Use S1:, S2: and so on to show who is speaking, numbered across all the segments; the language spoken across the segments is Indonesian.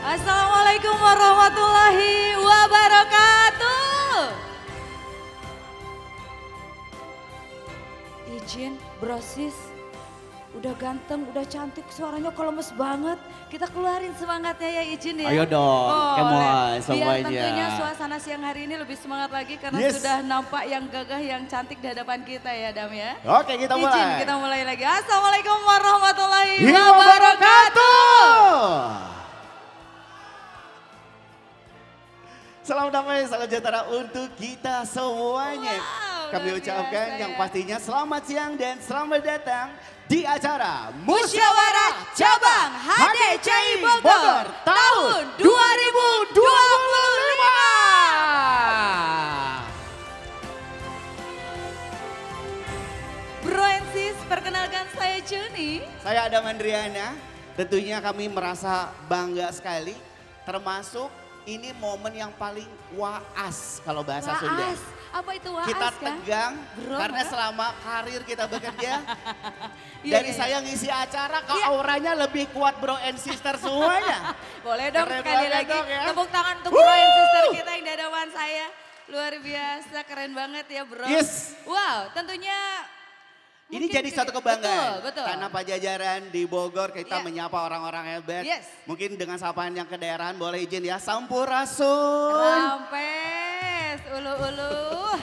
S1: Assalamualaikum warahmatullahi wabarakatuh. Izin, brosis, udah ganteng, udah cantik, suaranya kok lemes banget. Kita keluarin semangatnya ya Izin ya.
S2: Ayo dong, come on
S1: Biar
S2: semuanya.
S1: tentunya suasana siang hari ini lebih semangat lagi karena
S2: Yes.
S1: sudah nampak yang gagah, yang cantik di hadapan kita ya Dam ya.
S2: Oke, kita mulai.
S1: Izin kita mulai lagi. Assalamualaikum warahmatullahi
S2: Wabarakatuh.
S1: wabarakatuh.
S2: Salam damai, salam sejahtera untuk kita semuanya.
S1: Wow,
S2: Kami
S1: luar
S2: ucapkan
S1: biasa
S2: yang
S1: ya.
S2: pastinya selamat siang dan selamat datang di acara
S1: Musyawarah Cabang HDCI Bogor tahun 2025. Bro and sis, perkenalkan saya Juni.
S2: Saya Adam Andriana. Tentunya kami merasa bangga sekali, termasuk ini momen yang paling waas kalau bahasa Sunda.
S1: Waas, apa itu waas
S2: Kita
S1: kan?
S2: tegang
S1: Bro,
S2: karena
S1: ha?
S2: selama karir kita bekerja,
S1: Iya,
S2: dari
S1: iya,
S2: saya ngisi acara ke
S1: Iya.
S2: auranya lebih kuat bro and sister semuanya.
S1: Boleh dong
S2: Keren
S1: sekali
S2: banget
S1: lagi
S2: dong ya.
S1: tepuk tangan untuk bro and sister kita yang di hadapan saya. Luar biasa, keren banget ya bro.
S2: Yes.
S1: Wow, tentunya
S2: Ini
S1: mungkin
S2: jadi satu kebanggaan.
S1: Betul, betul.
S2: Karena Pajajaran di Bogor kita
S1: Iya.
S2: menyapa orang-orang hebat.
S1: Yes.
S2: Mungkin dengan sapaan yang kedaerahan boleh izin ya. Sampurasun.
S1: Rampes, ulu-ulu.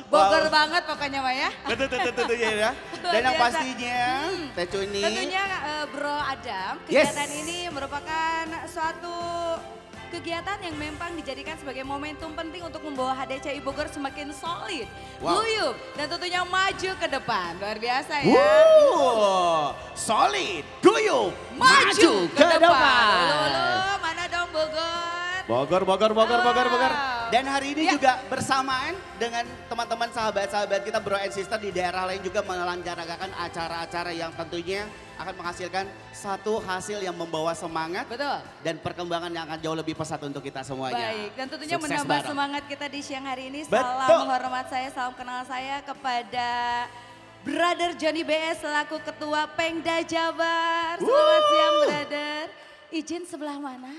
S1: Bogor banget pokoknya Mah ya.
S2: Betul ya. Dan yang
S1: biasa.
S2: pastinya Teh Cuni.
S1: Tentunya Bro Adam,
S2: Yes.
S1: kegiatan ini merupakan suatu kegiatan yang memang dijadikan sebagai momentum penting untuk membawa HDCI Bogor semakin solid,
S2: Wow.
S1: guyup, dan tentunya maju ke depan. Luar biasa ya.
S2: Solid, guyup,
S1: Maju ke depan.
S2: depan.
S1: Ulu-ulu, mana dong Bogor?
S2: Bogor.
S1: Ah.
S2: Dan hari ini
S1: Ya.
S2: juga bersamaan dengan teman-teman sahabat-sahabat kita bro and sister di daerah lain juga melancarkan acara-acara yang tentunya akan menghasilkan satu hasil yang membawa semangat
S1: Betul.
S2: dan perkembangan yang akan jauh lebih pesat untuk kita semuanya.
S1: Baik, dan tentunya
S2: Sukses
S1: menambah
S2: bareng.
S1: semangat kita di siang hari ini.
S2: Betul.
S1: Salam hormat saya, salam kenal saya kepada Brother Johnny BS selaku Ketua Pengda Jabar. Selamat siang Brother. Izin sebelah mana?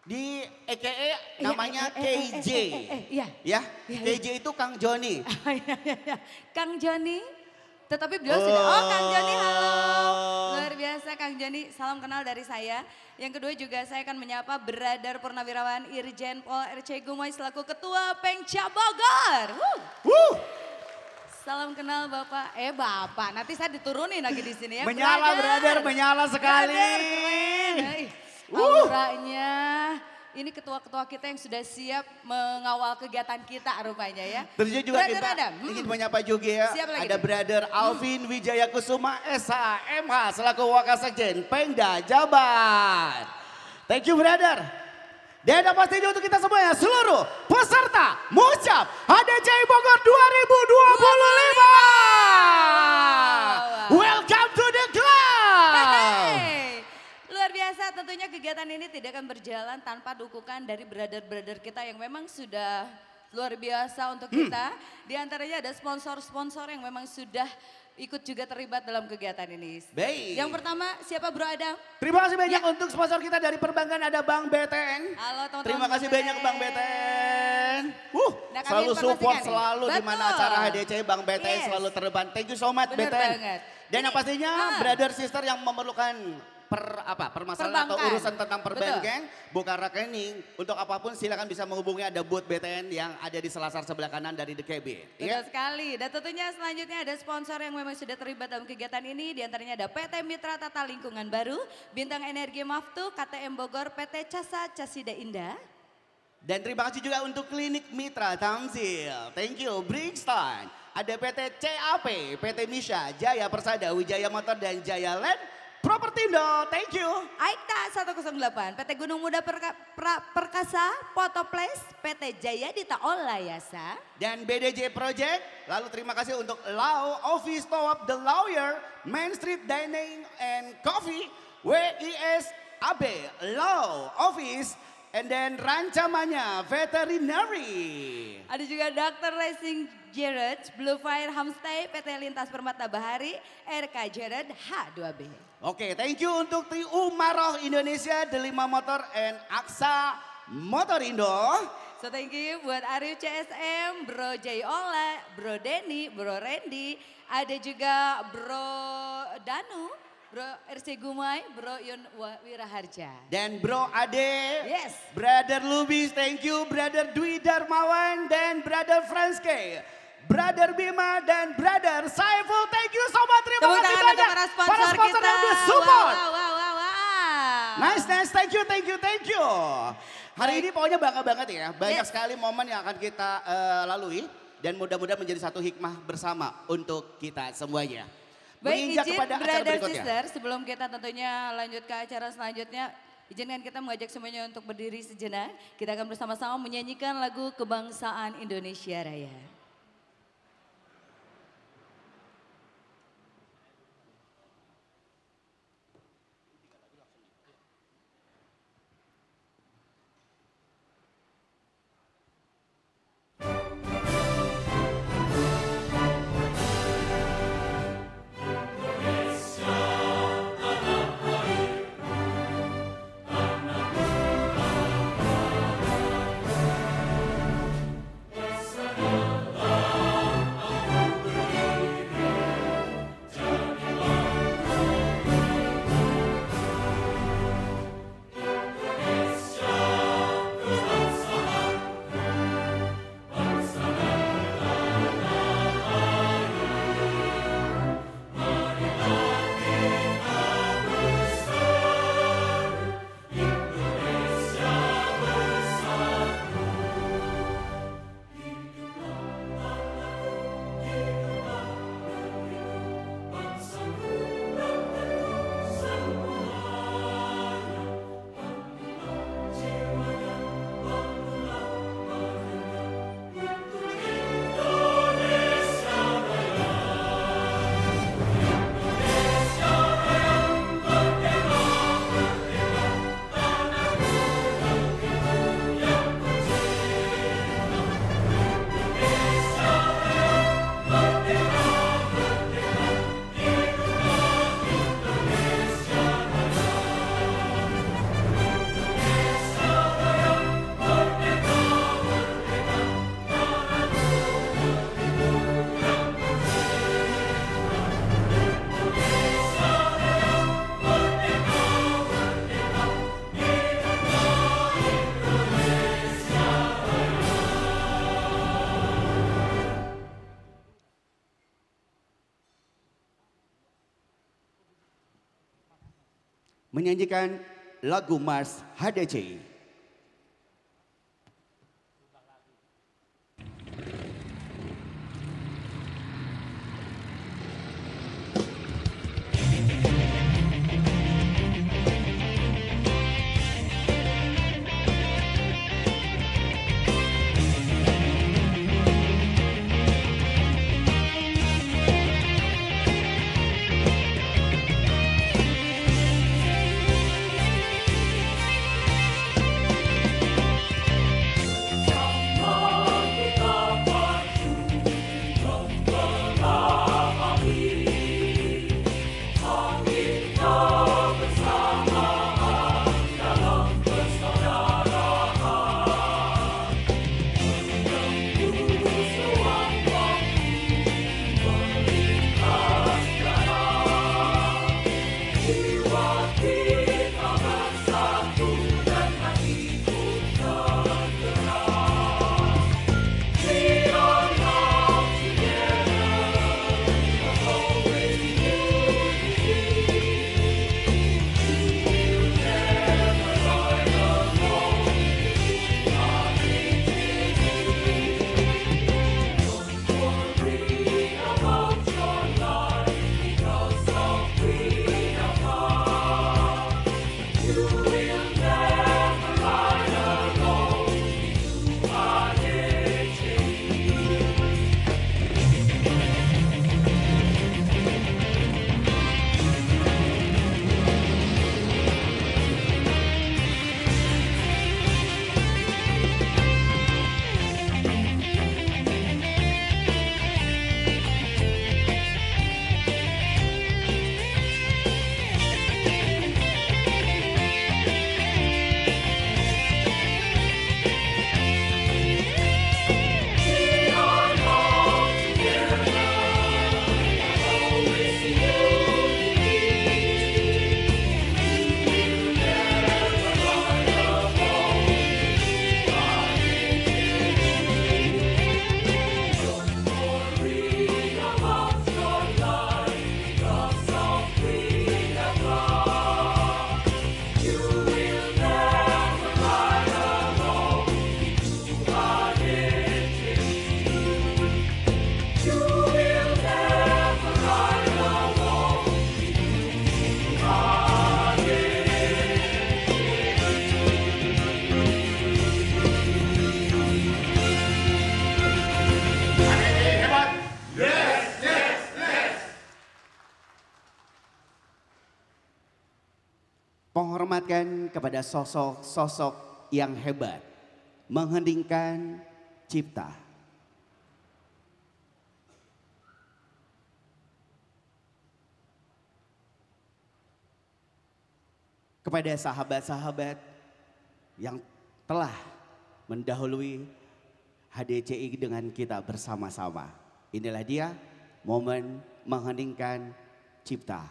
S2: Di EKE namanya KJ.
S1: Iya.
S2: Ya,
S1: Iya,
S2: KJ itu Kang Joni.
S1: Kang Joni. Tetapi beliau sudah, Kang Joni halo. Luar biasa Kang Joni, salam kenal dari saya. Yang kedua juga saya akan menyapa Brother Purnawirawan Irjen Pol RC Gumoy selaku Ketua Pengca Bogor. Salam kenal Bapak. Bapak, nanti saya diturunin lagi di sini ya.
S2: Menyala brother, menyala sekali.
S1: Brother, keren. Auranya. Ini ketua-ketua kita yang sudah siap mengawal kegiatan kita rupanya ya.
S2: Tentunya juga
S1: Brother
S2: kita
S1: Adam,
S2: ingin menyapa juga ya.
S1: Siapa lagi
S2: Ada
S1: nih?
S2: brother Alvin Wijaya Kusuma SHMH selaku Wakasekjen Pengda Jabar. Thank you brother. Dan ada pastinya untuk kita semuanya seluruh peserta Musyab HDCI Bogor 2025. Welcome to the club.
S1: Hey, luar biasa tentunya kegiatan ini tidak akan berjalan tanpa dukungan dari brother-brother kita yang memang sudah luar biasa untuk kita. Di antaranya ada sponsor-sponsor yang memang sudah ikut juga terlibat dalam kegiatan ini.
S2: Baik.
S1: Yang pertama siapa Bro Adam?
S2: Terima kasih banyak
S1: Ya.
S2: untuk sponsor kita dari perbankan ada Bank BTN.
S1: Halo teman-teman.
S2: Terima kasih
S1: Bang
S2: banyak Bank BTN.
S1: Nah, kami
S2: Selalu support
S1: informasikan nih.
S2: selalu di mana
S1: Betul.
S2: acara HDCI Bank BTN
S1: Yes.
S2: selalu terdepan. Thank you so much
S1: Bener
S2: BTN.
S1: banget.
S2: Dan yang
S1: Ini,
S2: pastinya brother sister yang memerlukan permasalahan atau
S1: Perbankan.
S2: urusan tentang perbankan, buka rekening, untuk apapun silakan bisa menghubungi ada booth BTN yang ada di Selasar sebelah kanan dari DKB.
S1: Betul
S2: Ya.
S1: sekali. Dan tentunya selanjutnya ada sponsor yang memang sudah terlibat dalam kegiatan ini. Di antaranya ada PT Mitra Tata Lingkungan Baru, Bintang Energi Maftu, KTM Bogor, PT Casa Casida Indah.
S2: Dan terima kasih juga untuk Klinik Mitra Tamsil. Thank you, Brixton. Ada PT CAP, PT Misha, Jaya Persada, Wijaya Motor, dan Jaya Land. Propertindo, thank you.
S1: Aikta 108, PT Gunung Muda Perkasa, Photoplex, PT Jaya Dita Olayasa.
S2: Dan BDJ Project, lalu terima kasih untuk Law Office Towap The Lawyer, Main Street Dining and Coffee, WIS AB Law Office, and then Rancamanya Veterinary.
S1: Ada juga Dr. Racing Jared, Blue Fire Homestay, PT Lintas Permata Bahari, RK Jared H2B.
S2: Oke, thank you untuk Tri Umaroh Indonesia, Delima Motor, and Aksa Motorindo.
S1: So thank you buat Arif CSM, Bro Jay Ola, Bro Denny, Bro Randy, ada juga Bro Danu, Bro RC Gumai, Bro Yun Wiraharja.
S2: Dan Bro Ade,
S1: Yes.
S2: Brother Lubis, thank you, Brother Dwi Darmawan, dan Brother Franske, Brother Bima, dan Brother Saiful, thank you so much, terima
S1: Tepuk
S2: kasih
S1: tangan
S2: banyak.
S1: untuk para sponsor kita.
S2: yang udah support.
S1: Wow.
S2: Nice, thank you. Hari ini pokoknya bangga banget ya, banyak
S1: Yes.
S2: sekali momen yang akan kita lalui. Dan mudah-mudahan menjadi satu hikmah bersama untuk kita semuanya.
S1: Baik,
S2: Menginjak
S1: izin
S2: kepada acara
S1: brother
S2: berikutnya.
S1: sister, sebelum kita tentunya lanjut ke acara selanjutnya, izinkan kita mengajak semuanya untuk berdiri sejenak. Kita akan bersama-sama menyanyikan lagu Kebangsaan Indonesia Raya.
S2: Menyanyikan lagu Mars HDC. penghormatan kepada sosok-sosok yang hebat, mengheningkan cipta. Kepada sahabat-sahabat yang telah mendahului HDCI dengan kita bersama-sama. Inilah dia momen mengheningkan cipta.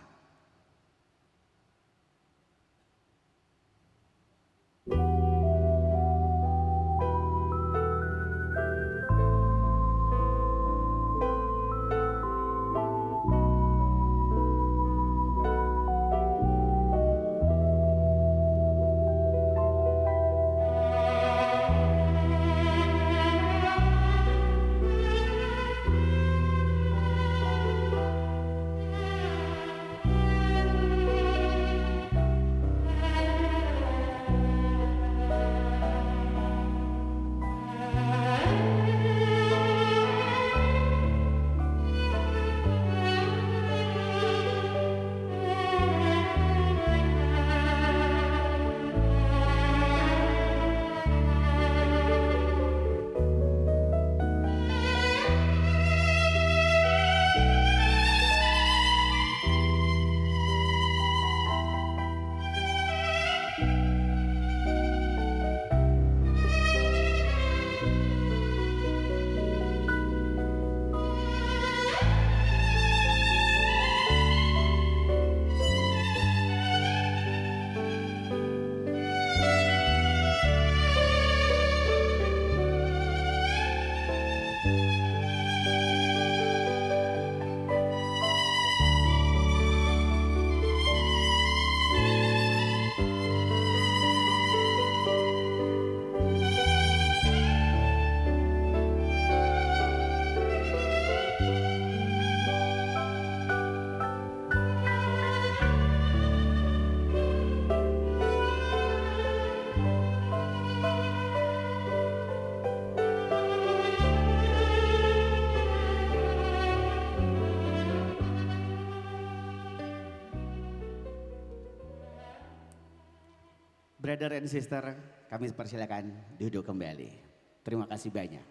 S2: Brother and sister, kami persilakan duduk kembali. Terima kasih banyak.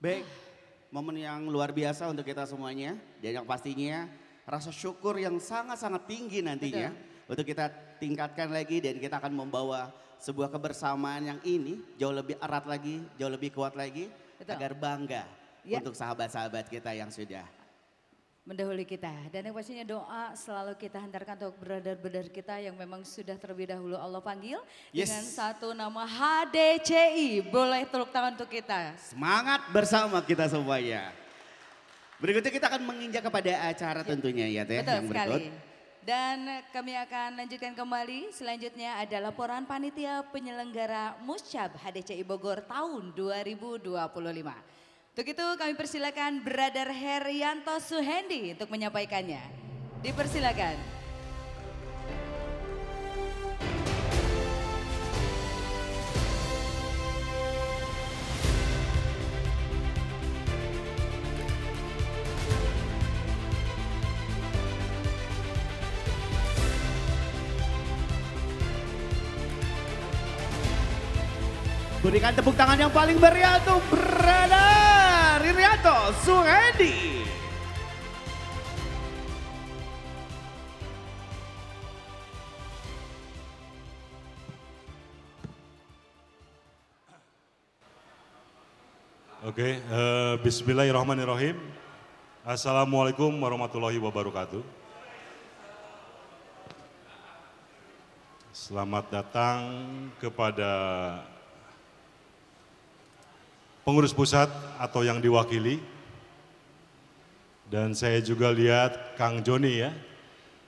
S2: Baik, momen yang luar biasa untuk kita semuanya. Dan yang pastinya rasa syukur yang sangat-sangat tinggi nantinya. Betul. Untuk kita tingkatkan lagi dan kita akan membawa sebuah kebersamaan yang ini jauh lebih erat lagi, jauh lebih kuat lagi. Betul. Agar bangga untuk sahabat-sahabat kita yang sudah
S1: mendahului kita. Dan yang pastinya doa selalu kita hantarkan untuk brother-brother kita yang memang sudah terlebih dahulu Allah panggil. Dengan satu nama HDCI. Boleh tepuk tangan untuk kita.
S2: Semangat bersama kita semuanya. Berikutnya kita akan menginjak kepada acara tentunya ya Teh.
S1: Betul
S2: yang
S1: sekali. Dan kami akan lanjutkan kembali. Selanjutnya ada laporan panitia penyelenggara Musyab HDCI Bogor tahun 2025. Untuk itu kami persilakan Brother Herianto Suhendi untuk menyampaikannya. Dipersilakan.
S2: Berikan tepuk tangan yang paling meriah untuk Brother Herianto Suhendi.
S3: Oke, bismillahirrahmanirrahim. Assalamualaikum warahmatullahi wabarakatuh. Selamat datang kepada pengurus pusat atau yang diwakili. Dan saya juga lihat Kang Joni ya.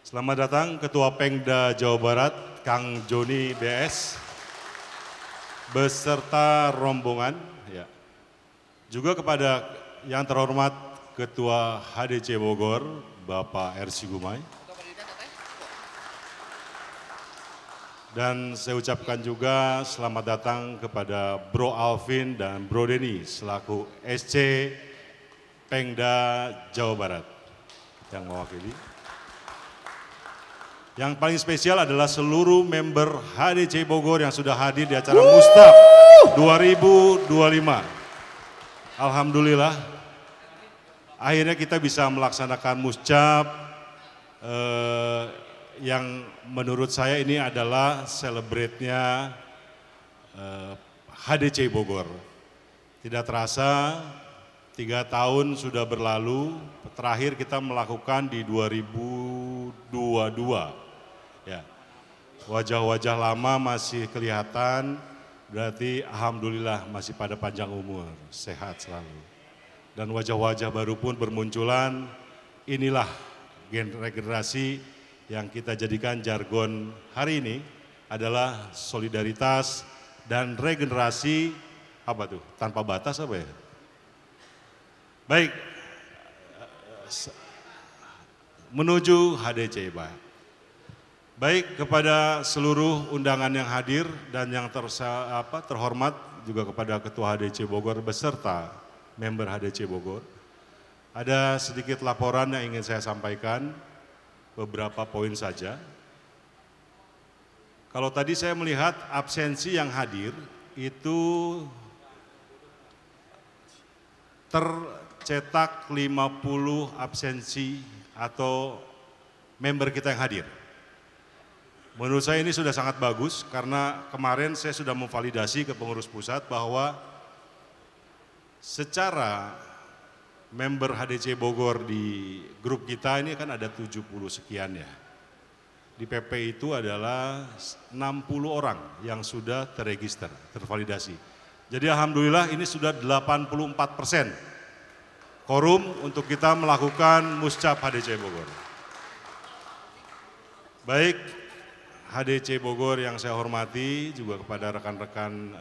S3: Selamat datang Ketua Pengda Jawa Barat, Kang Joni BS. Beserta rombongan ya. Juga kepada yang terhormat Ketua HDC Bogor, Bapak Ersi Gumai. Dan saya ucapkan juga selamat datang kepada Bro Alvin dan Bro Denny selaku SC Pengda Jawa Barat yang mewakili. Yang paling spesial adalah seluruh member HDC Bogor yang sudah hadir di acara Mustap 2025. Alhamdulillah, akhirnya kita bisa melaksanakan Muscap yang menurut saya ini adalah celebrate-nya HDC Bogor. Tidak terasa 3 tahun sudah berlalu, terakhir kita melakukan di 2022. Ya, wajah-wajah lama masih kelihatan, berarti alhamdulillah masih pada panjang umur, sehat selalu. Dan wajah-wajah baru pun bermunculan, inilah regenerasi yang kita jadikan jargon hari ini adalah solidaritas dan regenerasi, apa tuh, tanpa batas apa ya? Baik, menuju HDC Pak. Baik, kepada seluruh undangan yang hadir dan yang terhormat juga kepada Ketua HDC Bogor beserta member HDC Bogor. Ada sedikit laporan yang ingin saya sampaikan, beberapa poin saja. Kalau tadi saya melihat absensi yang hadir itu tercetak 50 absensi atau member kita yang hadir. Menurut saya ini sudah sangat bagus karena kemarin saya sudah memvalidasi ke pengurus pusat bahwa secara member HDC Bogor di grup kita ini kan ada 70 sekian ya. Di PP itu adalah 60 orang yang sudah terregister, tervalidasi. Jadi alhamdulillah ini sudah 84% quorum untuk kita melakukan Muscap HDC Bogor. Baik, HDC Bogor yang saya hormati, juga kepada rekan-rekan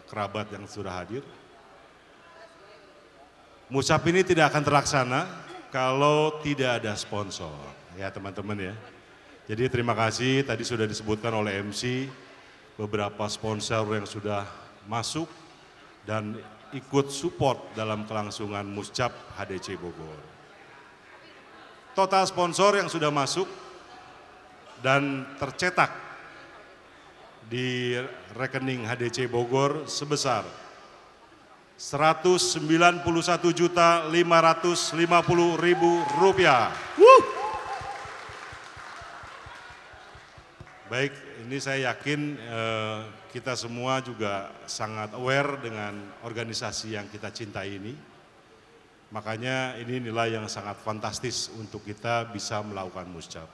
S3: kerabat yang sudah hadir. Muscap ini tidak akan terlaksana kalau tidak ada sponsor, ya teman-teman ya. Jadi terima kasih, tadi sudah disebutkan oleh MC, beberapa sponsor yang sudah masuk dan ikut support dalam kelangsungan Muscap HDC Bogor. Total sponsor yang sudah masuk dan tercetak di rekening HDC Bogor sebesar Rp191.550.000. Baik, ini saya yakin kita semua juga sangat aware dengan organisasi yang kita cintai ini. Makanya ini nilai yang sangat fantastis untuk kita bisa melakukan Muscap.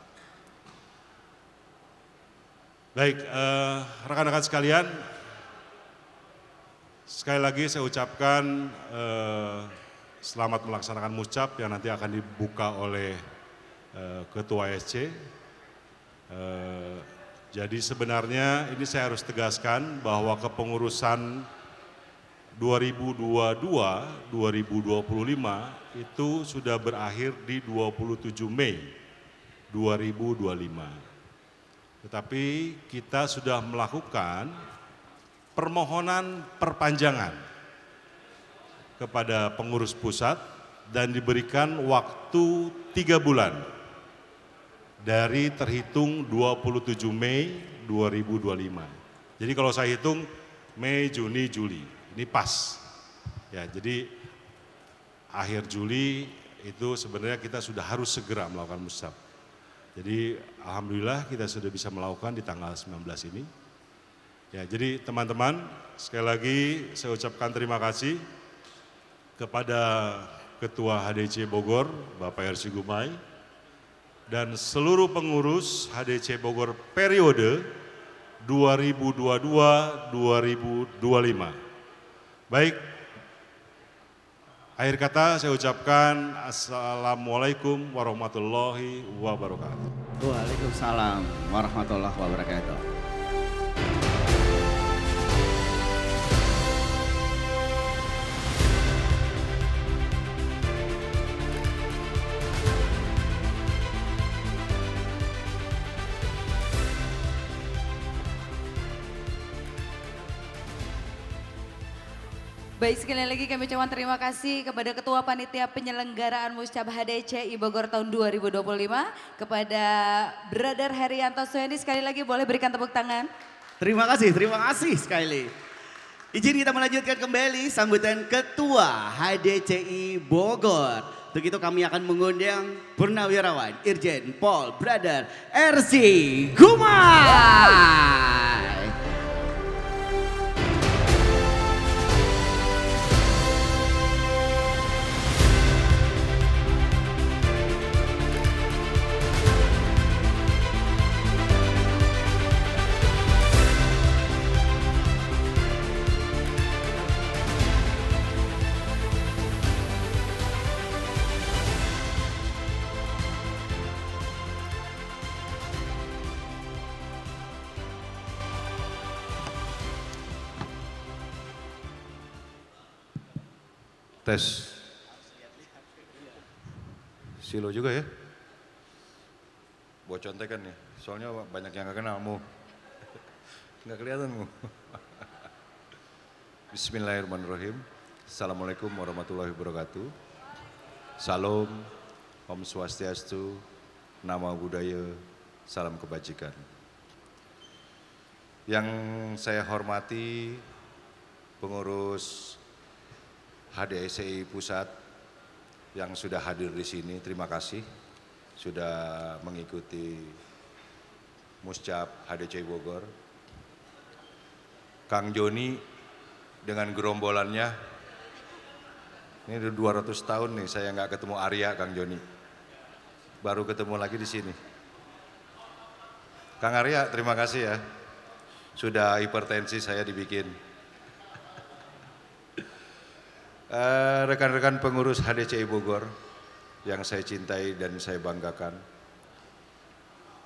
S3: Baik, rekan-rekan sekalian, sekali lagi saya ucapkan selamat melaksanakan Muscap yang nanti akan dibuka oleh Ketua SC. Jadi sebenarnya ini saya harus tegaskan bahwa kepengurusan 2022-2025 itu sudah berakhir di 27 Mei 2025. Tetapi kita sudah melakukan permohonan perpanjangan kepada pengurus pusat dan diberikan waktu 3 bulan dari terhitung 27 Mei 2025. Jadi kalau saya hitung Mei, Juni, Juli, ini pas. Ya, jadi akhir Juli itu sebenarnya kita sudah harus segera melakukan Muscap. Jadi alhamdulillah kita sudah bisa melakukan di tanggal 19 ini. Ya, jadi teman-teman, sekali lagi saya ucapkan terima kasih kepada Ketua HDC Bogor, Bapak Ersi Gumai, dan seluruh pengurus HDC Bogor periode 2022-2025. Baik, akhir kata saya ucapkan Assalamualaikum warahmatullahi wabarakatuh.
S2: Waalaikumsalam warahmatullahi wabarakatuh.
S1: Baik, sekali lagi kami ucapkan terima kasih kepada Ketua Panitia Penyelenggaraan Muscab HDCI Bogor tahun 2025, kepada Brother Herianto Suyandi. Sekali lagi boleh berikan tepuk tangan.
S2: Terima kasih sekali. Izin kita melanjutkan kembali sambutan Ketua HDCI Bogor. Untuk itu kami akan mengundang Purnawirawan Irjen Pol Brother RC Gumai.
S4: Tes. Silo juga ya. Buat contekan nih, soalnya banyak yang gak kenalmu. Nggak kelihatanmu. Bismillahirrahmanirrahim. Assalamualaikum warahmatullahi wabarakatuh. Salam, Om Swastiastu, Namo Buddhaya, salam kebajikan. Yang saya hormati pengurus HDCI Pusat yang sudah hadir di sini, terima kasih sudah mengikuti Muscab HDCI Bogor. Kang Joni dengan gerombolannya, ini udah 200 tahun nih saya nggak ketemu Arya, Kang Joni. Baru ketemu lagi di sini. Kang Arya, terima kasih ya, sudah hipertensi saya dibikin. Rekan-rekan pengurus HDCI Bogor yang saya cintai dan saya banggakan,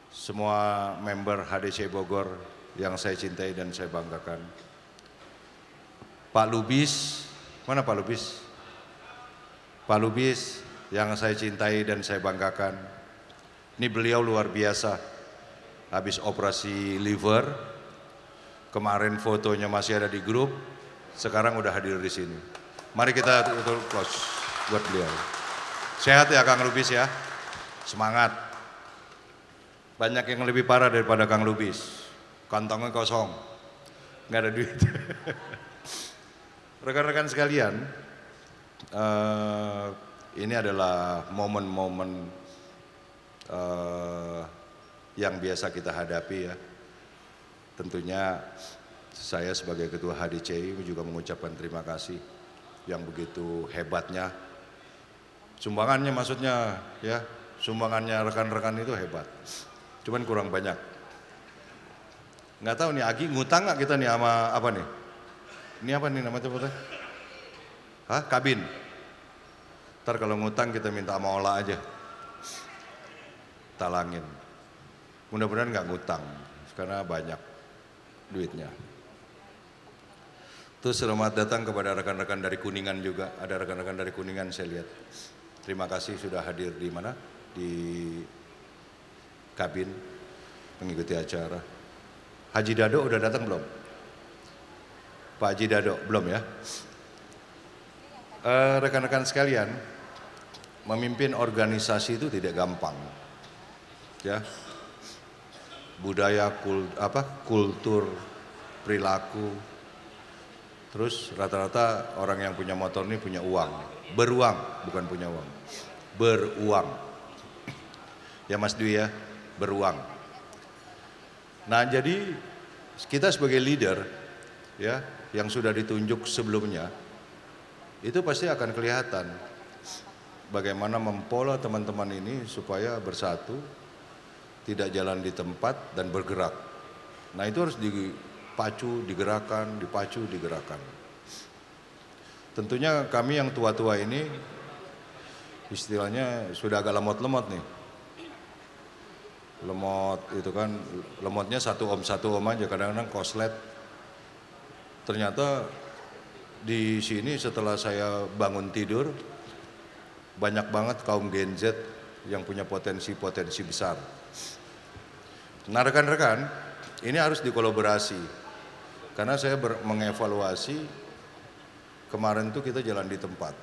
S4: semua member HDCI Bogor yang saya cintai dan saya banggakan, Pak Lubis, mana Pak Lubis? Pak Lubis yang saya cintai dan saya banggakan, ini beliau luar biasa, habis operasi liver, kemarin fotonya masih ada di grup, sekarang udah hadir di sini. Mari kita tutup close buat beliau. Sehat ya Kang Lubis ya, semangat. Banyak yang lebih parah daripada Kang Lubis, kantongnya kosong, nggak ada duit. Rekan-rekan sekalian, ini adalah momen-momen yang biasa kita hadapi ya. Tentunya saya sebagai Ketua HDCI juga mengucapkan terima kasih yang begitu hebatnya. Sumbangannya maksudnya ya, sumbangannya rekan-rekan itu hebat. Cuman kurang banyak. Nggak tahu nih Agi ngutang nggak kita nih sama apa nih? Ini apa nih namanya sebutnya? Hah? Kabin. Ntar kalau ngutang kita minta sama Ola aja. Talangin. Mudah-mudahan nggak ngutang karena banyak duitnya. Terus selamat datang kepada rekan-rekan dari Kuningan juga. Ada rekan-rekan dari Kuningan saya lihat. Terima kasih sudah hadir di mana? Di kabin mengikuti acara. Haji Dado udah datang belum? Pak Haji Dado belum ya? Rekan-rekan sekalian, memimpin organisasi itu tidak gampang. Ya. Budaya, kultur, perilaku. Terus rata-rata orang yang punya motor ini punya uang, beruang, bukan punya uang, beruang. Ya Mas Dwi ya, beruang. Nah jadi kita sebagai leader ya, yang sudah ditunjuk sebelumnya, itu pasti akan kelihatan bagaimana mempola teman-teman ini supaya bersatu, tidak jalan di tempat dan bergerak. Nah itu harus dipacu, digerakkan, dipacu, digerakkan. Tentunya kami yang tua-tua ini istilahnya sudah agak lemot-lemot nih. Lemot itu kan, lemotnya satu om aja, kadang-kadang koslet. Ternyata di sini setelah saya bangun tidur, banyak banget kaum Gen Z yang punya potensi-potensi besar. Nah rekan-rekan, ini harus dikolaborasi. Karena saya mengevaluasi kemarin tuh kita jalan di tempat.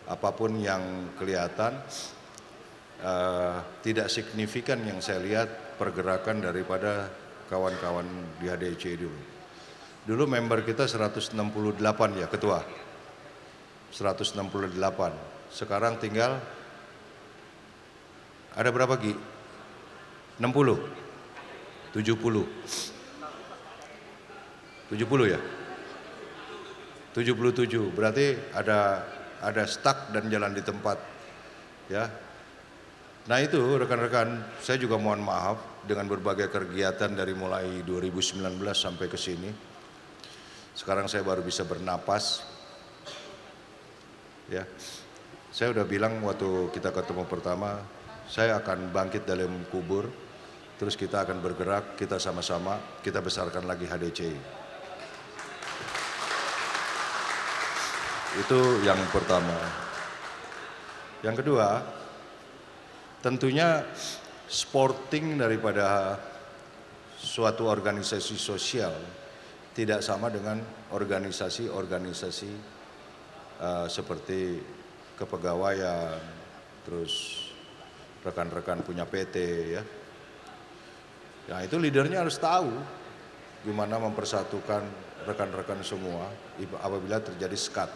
S4: Apapun yang kelihatan tidak signifikan yang saya lihat pergerakan daripada kawan-kawan di HDC dulu. Dulu member kita 168 ya ketua, 168. Sekarang tinggal ada berapa Gi? 60? 70? 70 ya? 77, berarti ada stuck dan jalan di tempat ya. Nah itu rekan-rekan, saya juga mohon maaf dengan berbagai kegiatan dari mulai 2019 sampai ke sini. Sekarang saya baru bisa bernapas. Ya. Saya udah bilang waktu kita ketemu pertama, saya akan bangkit dalam kubur, terus kita akan bergerak, kita sama-sama, kita besarkan lagi HDCI. Itu yang pertama. Yang kedua, tentunya sporting daripada suatu organisasi sosial tidak sama dengan organisasi-organisasi seperti kepegawaian, terus rekan-rekan punya PT ya. Ya itu leadernya harus tahu gimana mempersatukan rekan-rekan semua apabila terjadi skat.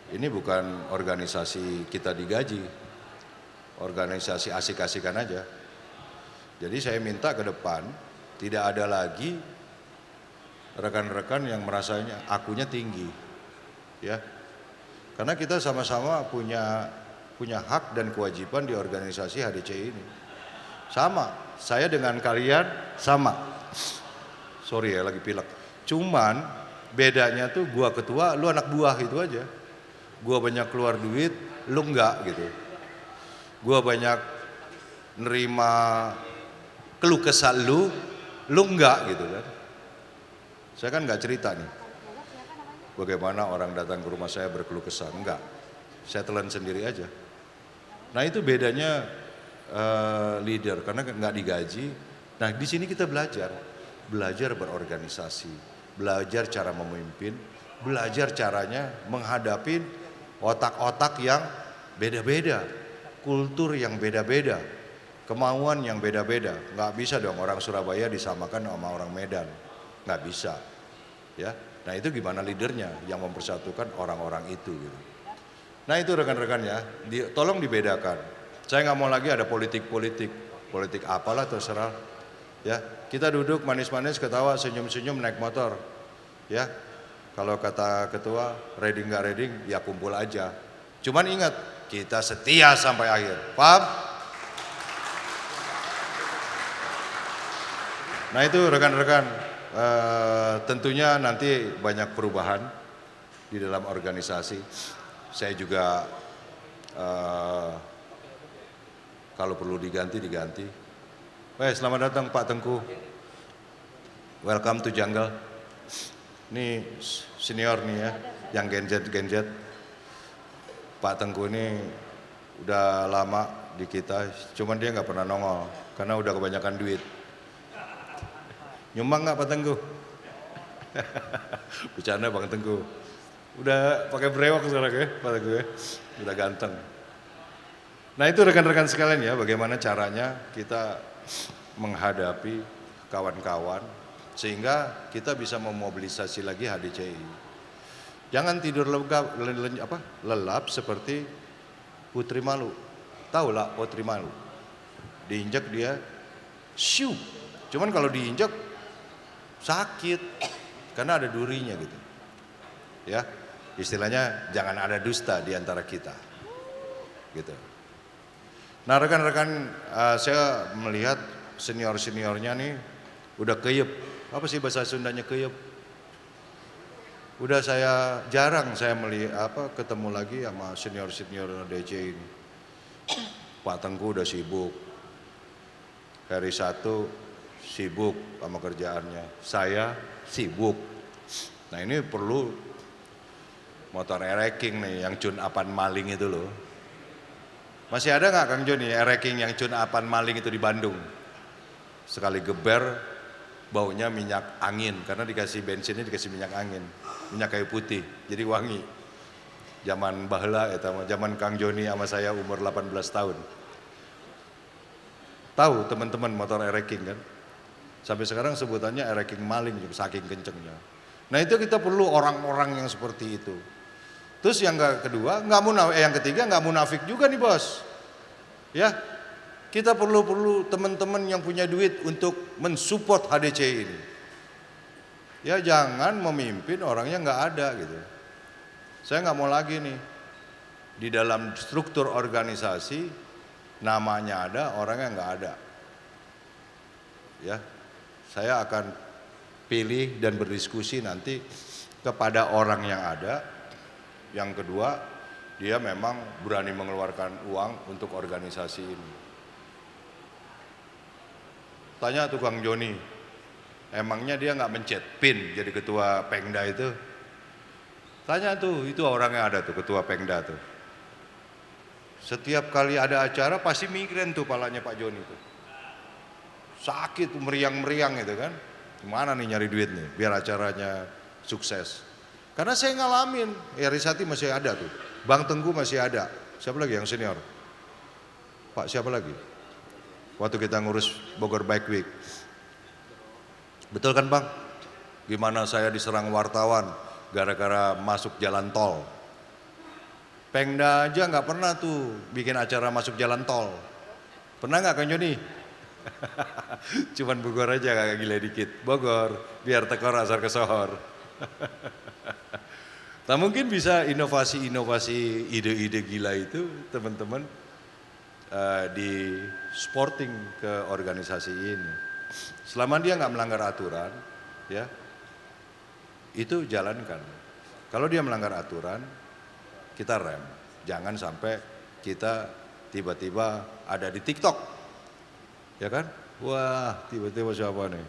S4: Ini bukan organisasi kita digaji, organisasi asik-asikan aja. Jadi saya minta ke depan tidak ada lagi rekan-rekan yang merasanya akunya tinggi, ya. Karena kita sama-sama punya hak dan kewajiban di organisasi HDCI ini. Sama, saya dengan kalian sama. Sorry ya lagi pilek. Cuman bedanya tuh gua ketua, lu anak buah itu aja. Gua banyak keluar duit, lu enggak gitu. Gua banyak nerima keluh kesah lu enggak gitu kan. Saya kan enggak cerita nih. Bagaimana orang datang ke rumah saya berkeluh kesah, enggak. Saya telan sendiri aja. Nah itu bedanya leader karena enggak digaji. Nah di sini kita belajar berorganisasi, belajar cara memimpin, belajar caranya menghadapi otak-otak yang beda-beda, kultur yang beda-beda, kemauan yang beda-beda. Nggak bisa dong orang Surabaya disamakan sama orang Medan, nggak bisa. Ya, nah itu gimana leadernya yang mempersatukan orang-orang itu. Gitu. Nah itu rekan-rekan ya, tolong dibedakan. Saya nggak mau lagi ada politik apalah terserah. Ya, kita duduk manis-manis, ketawa, senyum-senyum naik motor. Ya, kalau kata ketua, reading nggak reading, ya kumpul aja. Cuman ingat, kita setia sampai akhir. Paham? Nah itu rekan-rekan, tentunya nanti banyak perubahan di dalam organisasi. Saya juga kalau perlu diganti. Baik, selamat datang Pak Tengku. Welcome to jungle. Ini senior nih ya, yang genjet. Pak Tengku ini udah lama di kita, cuman dia nggak pernah nongol karena udah kebanyakan duit. Nyumbang nggak Pak Tengku? Bercanda Bang Tengku. Udah pakai brewok sekarang ya Pak Tengku ya, udah ganteng. Nah itu rekan-rekan sekalian ya, bagaimana caranya kita menghadapi kawan-kawan sehingga kita bisa memobilisasi lagi HDCI. Jangan tidur lelap seperti Putri Malu. Tahu lah Putri Malu. Diinjak dia, shoo. Cuman kalau diinjak sakit karena ada durinya gitu. Ya, istilahnya jangan ada dusta di antara kita. Gitu. Nah rekan-rekan, saya melihat senior-seniornya nih udah keyep. Apa sih bahasa Sundanya keyep? Udah jarang saya melihat ketemu lagi sama senior-senior DC ini. Pak Tengku udah sibuk. Hari satu sibuk sama kerjaannya. Saya sibuk. Nah ini perlu motor ereking nih yang tune-upan maling itu loh. Masih ada nggak Kang Joni ereking yang tune-upan maling itu di Bandung? Sekali geber baunya minyak angin karena dikasih bensinnya dikasih minyak angin, minyak kayu putih, jadi wangi. Zaman baheula eta zaman Kang Joni sama saya umur 18 tahun. Tahu teman-teman motor ereking kan? Sampai sekarang sebutannya ereking maling saking kencengnya. Nah itu kita perlu orang-orang yang seperti itu. Terus yang kedua, yang ketiga nggak munafik juga nih bos. Ya, kita perlu teman-teman yang punya duit untuk mensupport HDC ini. Ya jangan memimpin orang yang nggak ada gitu. Saya nggak mau lagi nih di dalam struktur organisasi namanya ada, orangnya nggak ada. Ya, saya akan pilih dan berdiskusi nanti kepada orang yang ada. Yang kedua, dia memang berani mengeluarkan uang untuk organisasi ini. Tanya tukang Joni, emangnya dia nggak mencet PIN jadi ketua Pengda itu? Tanya tuh, itu orang yang ada tuh ketua Pengda tuh. Setiap kali ada acara pasti migrain tuh palanya Pak Joni tuh. Sakit meriang-meriang gitu kan. Gimana nih nyari duit nih biar acaranya sukses. Karena saya ngalamin, Risati masih ada tuh. Bang Tengku masih ada. Siapa lagi yang senior? Pak siapa lagi? Waktu kita ngurus Bogor Bike Week. Betul kan Bang? Gimana saya diserang wartawan gara-gara masuk jalan tol. Pengda aja nggak pernah tuh bikin acara masuk jalan tol. Pernah nggak Kang Joni? Cuman Bogor aja kagak gila dikit. Bogor, biar tekor asar kesohor. Nah mungkin bisa inovasi-inovasi ide-ide gila itu teman-teman di sporting ke organisasi ini. Selama dia nggak melanggar aturan, ya itu jalankan. Kalau dia melanggar aturan, kita rem. Jangan sampai kita tiba-tiba ada di TikTok, ya kan? Wah tiba-tiba siapa nih?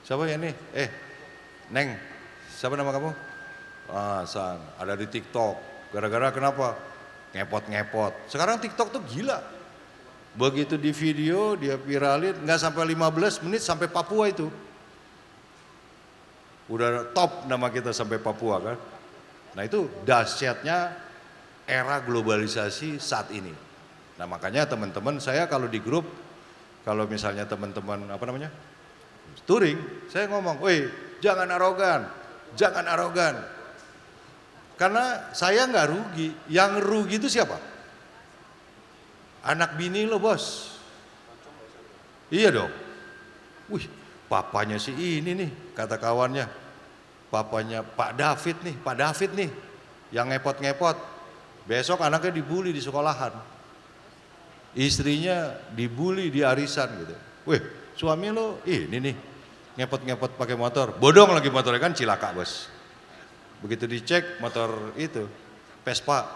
S4: Siapa ya nih? Neng, siapa nama kamu? San, ada di TikTok. Gara-gara kenapa? Ngepot-ngepot. Sekarang TikTok tuh gila. Begitu di video dia viralin, nggak sampai 15 menit sampai Papua itu. Udah top nama kita sampai Papua kan. Nah itu dahsyatnya era globalisasi saat ini. Nah makanya teman-teman saya kalau di grup, kalau misalnya teman-teman touring, saya ngomong, woi jangan arogan, jangan arogan. Karena saya nggak rugi, yang rugi itu siapa? Anak bini lo bos. Iya dong. Wih, papanya si ini nih, kata kawannya. Papanya Pak David nih, yang ngepot-ngepot. Besok anaknya dibully di sekolahan. Istrinya dibully di arisan gitu. Wih, suami lo ini nih, ngepot-ngepot pakai motor. Bodong lagi motornya kan cilaka bos. Begitu dicek motor itu Vespa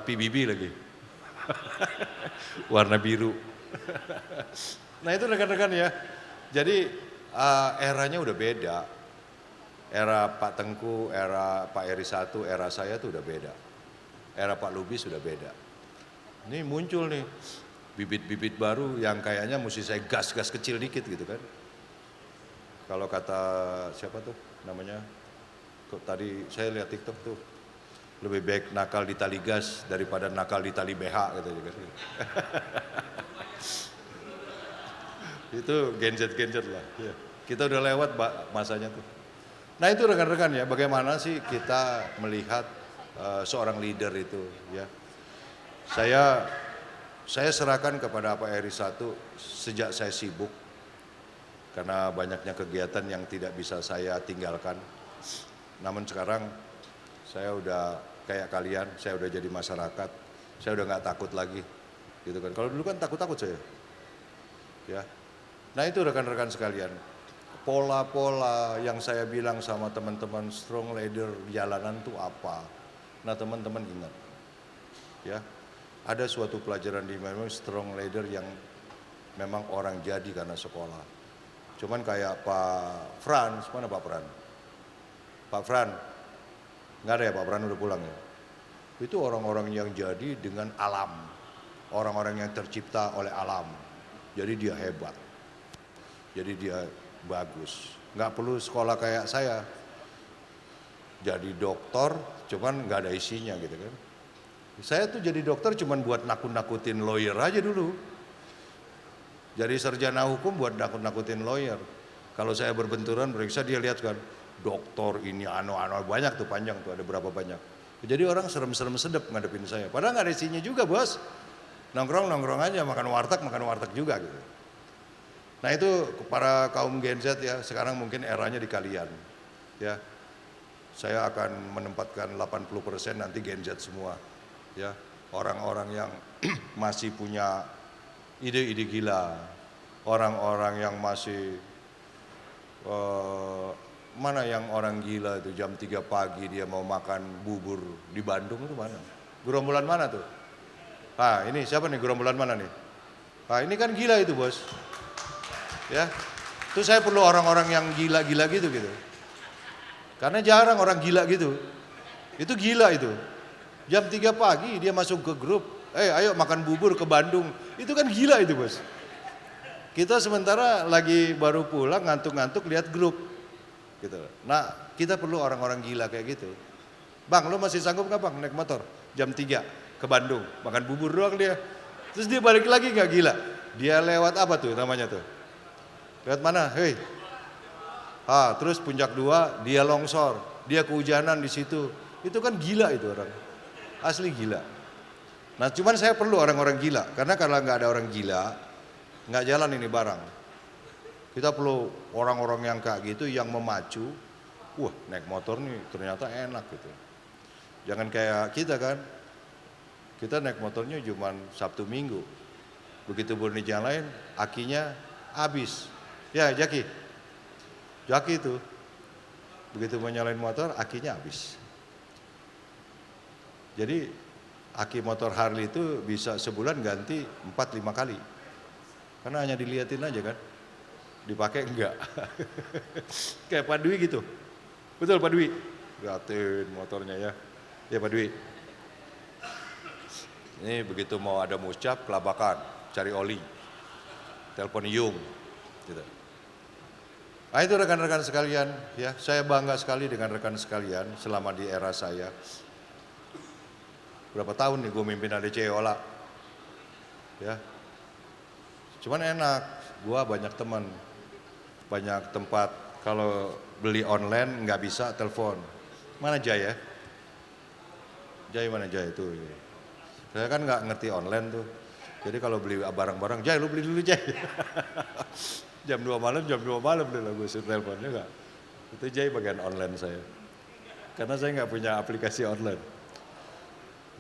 S4: PBB lagi. Warna biru. Nah itu rekan-rekan ya. Jadi eranya udah beda. Era Pak Tengku, era Pak Eri I, era saya tuh udah beda. Era Pak Lubis sudah beda. Ini muncul nih bibit-bibit baru yang kayaknya mesti saya gas-gas kecil dikit gitu kan. Kalau kata siapa tuh namanya? Tadi saya lihat TikTok tuh, lebih baik nakal di tali gas daripada nakal di tali BH gitu kan. Itu genjet lah. Ya. Kita udah lewat masanya tuh. Nah itu rekan-rekan ya, bagaimana sih kita melihat seorang leader itu ya. Saya serahkan kepada Pak Eri I sejak saya sibuk karena banyaknya kegiatan yang tidak bisa saya tinggalkan. Namun sekarang saya udah kayak kalian, saya udah jadi masyarakat, saya udah nggak takut lagi, gitu kan. Kalau dulu kan takut saya, ya. Nah itu rekan-rekan sekalian, pola-pola yang saya bilang sama teman-teman strong leader jalanan tuh apa? Nah teman-teman ingat, ya, ada suatu pelajaran di memang strong leader yang memang orang jadi karena sekolah. Cuman kayak Pak Frans, mana Pak Frans? Pak Fran, nggak ada ya Pak Fran udah pulang ya. Itu orang-orang yang jadi dengan alam, orang-orang yang tercipta oleh alam. Jadi dia hebat. Jadi dia bagus. Nggak perlu sekolah kayak saya. Jadi dokter, cuman nggak ada isinya gitu kan. Saya tuh jadi dokter cuman buat nakut-nakutin lawyer aja dulu. Jadi sarjana hukum buat nakut-nakutin lawyer. Kalau saya berbenturan, periksa dia lihat kan, dokter ini ano-ano banyak tuh, panjang tuh, ada berapa banyak. Jadi orang serem-serem sedep ngadepin saya. Padahal nggak ada isinya juga bos. Nongkrong aja, makan warteg juga gitu. Nah itu para kaum Gen Z ya, sekarang mungkin eranya di kalian. Ya, saya akan menempatkan 80% nanti Gen Z semua. Ya, orang-orang yang masih punya ide-ide gila, orang-orang yang masih mana yang orang gila itu jam 3 pagi dia mau makan bubur di Bandung itu mana? Gerombolan mana tuh? Ah ini siapa nih, gerombolan mana nih? Ah ini kan gila itu bos. Ya, itu saya perlu orang-orang yang gila-gila gitu. Karena jarang orang gila gitu. Itu gila itu. Jam 3 pagi dia masuk ke grup, ayo makan bubur ke Bandung. Itu kan gila itu bos. Kita sementara lagi baru pulang ngantuk-ngantuk lihat grup. Gitu. Nah kita perlu orang-orang gila kayak gitu. Bang lo masih sanggup nggak bang naik motor jam 3 ke Bandung, makan bubur doang dia. Terus dia balik lagi nggak gila. Dia lewat apa tuh namanya tuh? Lewat mana? Hei. Ah, terus puncak 2 dia longsor, dia kehujanan di situ. Itu kan gila itu orang. Asli gila. Nah, cuman saya perlu orang-orang gila karena kalau nggak ada orang gila, nggak jalan ini barang. Kita perlu orang-orang yang kayak gitu yang memacu. Wah, naik motor nih ternyata enak gitu. Jangan kayak kita kan. Kita naik motornya cuma Sabtu Minggu. Begitu burni jalan lain, akinya habis. Ya, Jaki itu. Begitu mau nyalain motor, akinya habis. Jadi, aki motor Harley itu bisa sebulan ganti 4-5 kali. Karena hanya diliatin aja kan. Dipakai enggak. Kayak Pak Dwi gitu. Betul Pak Dwi? Liatin motornya ya. Ya Pak Dwi. Ini begitu mau ada muscap, kelabakan, cari oli, telepon Yung, gitu. Nah itu rekan-rekan sekalian, ya saya bangga sekali dengan rekan sekalian selama di era saya. Berapa tahun nih gue mimpin ADC Ola, ya. Cuman enak, gue banyak teman, banyak tempat. Kalau beli online nggak bisa telepon. Mana Jay ya? Jay mana Jay itu? Saya kan nggak ngerti online tuh. Jadi kalau beli barang-barang, Jay lu beli dulu Jay. jam 2 malam deh lah gue suruh teleponnya nggak. Itu Jay bagian online saya. Karena saya nggak punya aplikasi online.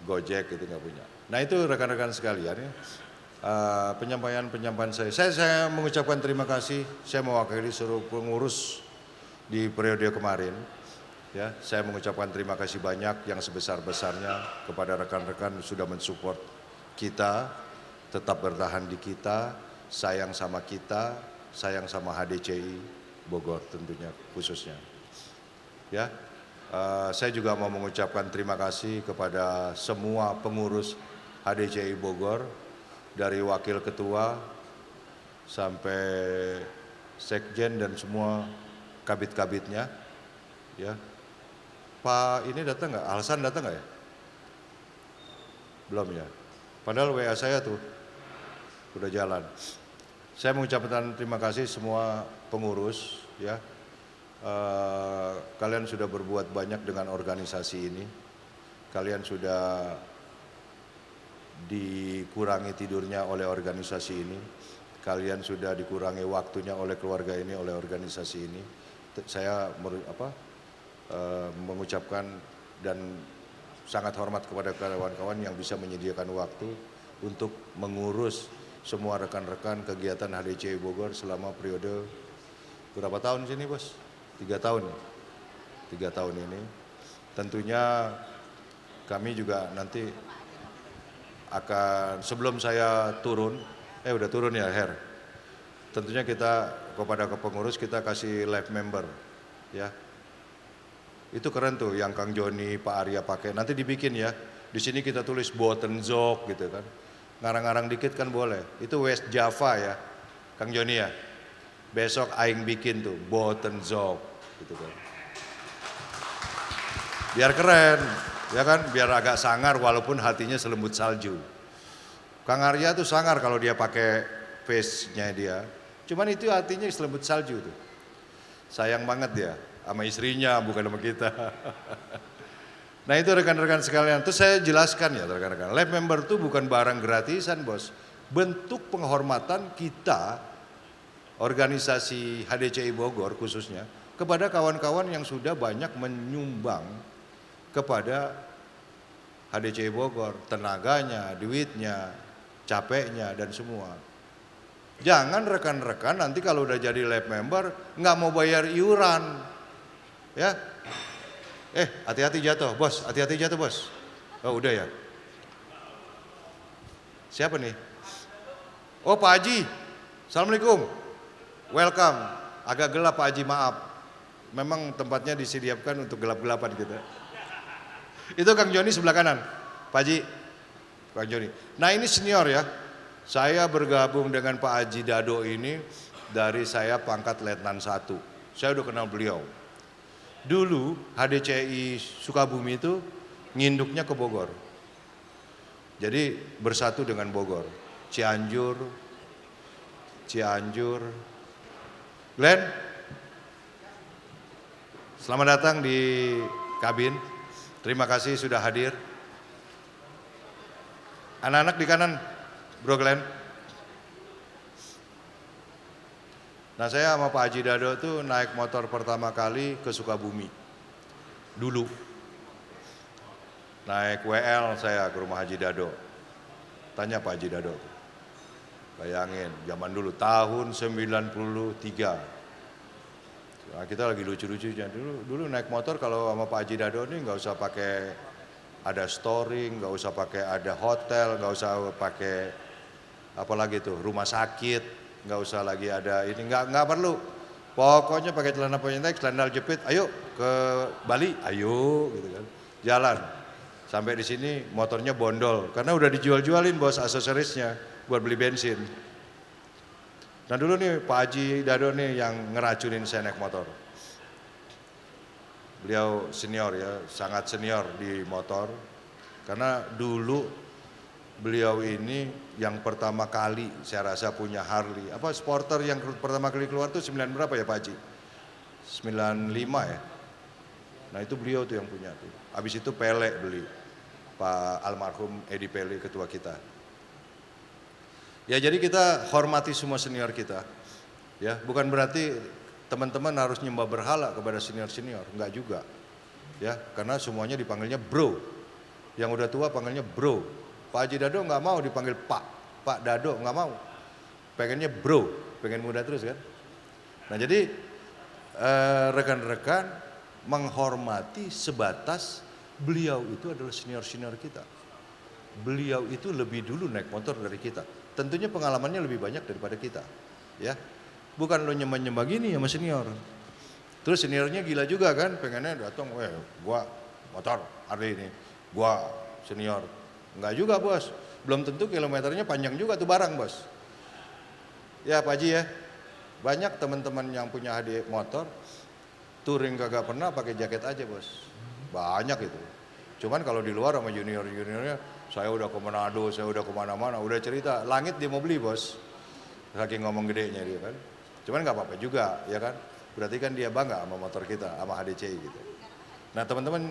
S4: Gojek itu nggak punya. Nah itu rekan-rekan sekalian ya. Penyampaian saya. Saya mengucapkan terima kasih. Saya mewakili seluruh pengurus di periode kemarin. Ya, saya mengucapkan terima kasih banyak yang sebesar-besarnya kepada rekan-rekan sudah mensupport kita, tetap bertahan di kita, sayang sama kita, sayang sama HDCI Bogor tentunya khususnya. Ya, saya juga mau mengucapkan terima kasih kepada semua pengurus HDCI Bogor dari wakil ketua sampai sekjen dan semua kabit-kabitnya. Ya. Pak ini datang nggak? Alsan datang nggak ya? Belum ya. Padahal WA saya tuh udah jalan. Saya mengucapkan terima kasih semua pengurus ya. Kalian sudah berbuat banyak dengan organisasi ini. Kalian sudah dikurangi tidurnya oleh organisasi ini. Kalian sudah dikurangi waktunya oleh keluarga ini, oleh organisasi ini. Saya mengucapkan dan sangat hormat kepada kawan-kawan yang bisa menyediakan waktu untuk mengurus semua rekan-rekan kegiatan HDCI Bogor selama periode berapa tahun sini bos? 3 tahun ya? 3 tahun ini. Tentunya kami juga nanti akan sebelum saya turun, udah turun ya Her. Tentunya kita kepada pengurus kita kasih live member ya. Itu keren tuh yang Kang Joni, Pak Arya pakai. Nanti dibikin ya. Di sini kita tulis Botenzok gitu kan. Ngarang-ngarang dikit kan boleh. Itu West Java ya. Kang Joni ya. besok aing bikin tuh boten zop gitu kan. Biar keren, ya kan, biar agak sangar walaupun hatinya selembut salju. Kang Arya tuh sangar kalau dia pakai face-nya dia. Cuman itu hatinya selembut salju tuh. Sayang banget dia sama istrinya bukan sama kita. Nah itu rekan-rekan sekalian, terus saya jelaskan ya rekan-rekan. Lab member tuh bukan barang gratisan bos. Bentuk penghormatan kita, organisasi HDCI Bogor khususnya, kepada kawan-kawan yang sudah banyak menyumbang kepada HDCI Bogor, tenaganya, duitnya, capeknya dan semua. Jangan rekan-rekan nanti kalau udah jadi lab member nggak mau bayar iuran, ya. Hati-hati jatuh, bos. Hati-hati jatuh, bos. Oh udah ya. Siapa nih? Oh Pak Haji. Assalamualaikum. Welcome. Agak gelap Pak Haji, maaf. Memang tempatnya disediakan untuk gelap-gelapan gitu. Itu Kang Joni sebelah kanan. Pak Haji, Kang Joni. Nah ini senior ya. Saya bergabung dengan Pak Haji Dado ini dari saya pangkat Letnan 1. Saya udah kenal beliau. Dulu HDCI Sukabumi itu nginduknya ke Bogor. Jadi bersatu dengan Bogor. Cianjur. Glenn, selamat datang di kabin. Terima kasih sudah hadir. Anak-anak di kanan, Bro Glenn. Nah saya sama Pak Haji Dado tuh naik motor pertama kali ke Sukabumi. Dulu. Naik WL saya ke rumah Haji Dado. Tanya Pak Haji Dado. Bayangin, zaman dulu tahun 93. Nah, kita lagi lucu-lucunya. Dulu naik motor kalau sama Pak Haji Dado nih nggak usah pakai ada storing, nggak usah pakai ada hotel, nggak usah pakai apalagi tuh rumah sakit, nggak usah lagi ada ini, nggak perlu. Pokoknya pakai celana pendek, celana jepit, ayo ke Bali, ayo gitu kan. Jalan. Sampai di sini motornya bondol karena udah dijual-jualin bos aksesorisnya buat beli bensin. Nah dulu nih Pak Haji Dado nih yang ngeracunin saya naik motor. Beliau senior ya, sangat senior di motor. Karena dulu beliau ini yang pertama kali saya rasa punya Harley. Apa sporter yang pertama kali keluar tuh 9 berapa ya Pak Haji? 95 ya. Nah itu beliau tuh yang punya tuh. Habis itu Pele beli. Pak almarhum Edi Pele ketua kita. Ya jadi kita hormati semua senior kita. Ya, bukan berarti teman-teman harus nyembah berhala kepada senior-senior, enggak juga. Ya, karena semuanya dipanggilnya bro. Yang udah tua panggilnya bro. Pak Haji Dado nggak mau dipanggil Pak Dado nggak mau. Pengennya bro, pengen muda terus kan. Nah jadi rekan-rekan menghormati sebatas beliau itu adalah senior-senior kita. Beliau itu lebih dulu naik motor dari kita. Tentunya pengalamannya lebih banyak daripada kita. Ya, bukan lo nyembah-nyembah gini sama senior. Terus seniornya gila juga kan, pengennya datang, gua motor hari ini, gua senior. Enggak juga bos, belum tentu kilometernya panjang juga tuh barang bos. Ya Pak Haji ya, banyak teman-teman yang punya HD motor, touring kagak pernah pakai jaket aja bos. Banyak itu. Cuman kalau di luar sama junior-juniornya, saya udah ke Manado, saya udah kemana-mana, udah cerita, langit dia mau beli bos. Saking ngomong gedenya dia kan. Cuman nggak apa-apa juga ya kan. Berarti kan dia bangga sama motor kita, sama HDCI gitu. Nah teman-teman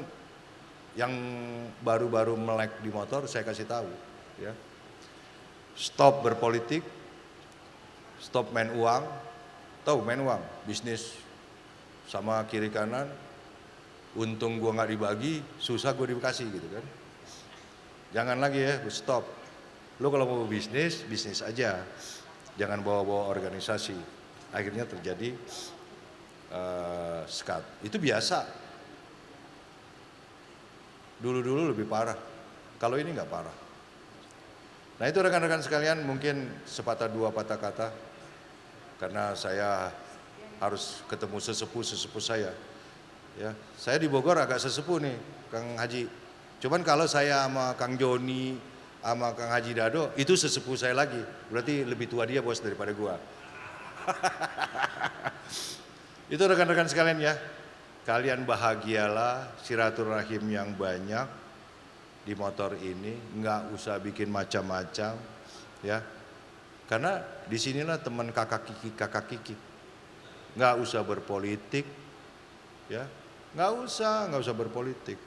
S4: yang baru-baru melek di motor saya kasih tahu ya. Stop berpolitik, stop main uang. Tahu main uang, bisnis sama kiri kanan. Untung gua nggak dibagi, susah gua dikasih gitu kan. Jangan lagi ya, stop. Lo kalau mau bisnis, bisnis aja. Jangan bawa-bawa organisasi. Akhirnya terjadi skat. Itu biasa. Dulu-dulu lebih parah. Kalau ini nggak parah. Nah itu rekan-rekan sekalian mungkin sepatah dua patah kata. Karena saya harus ketemu sesepuh saya. Ya, saya di Bogor agak sesepuh nih, Kang Haji. Cuman kalau saya sama Kang Joni, sama Kang Haji Dado, itu sesepuh saya lagi. Berarti lebih tua dia bos daripada gua. Itu rekan-rekan sekalian ya. Kalian bahagialah, silaturahim yang banyak di motor ini, nggak usah bikin macam-macam ya. Karena disinilah teman kakak kiki. Nggak usah berpolitik ya. Nggak usah berpolitik.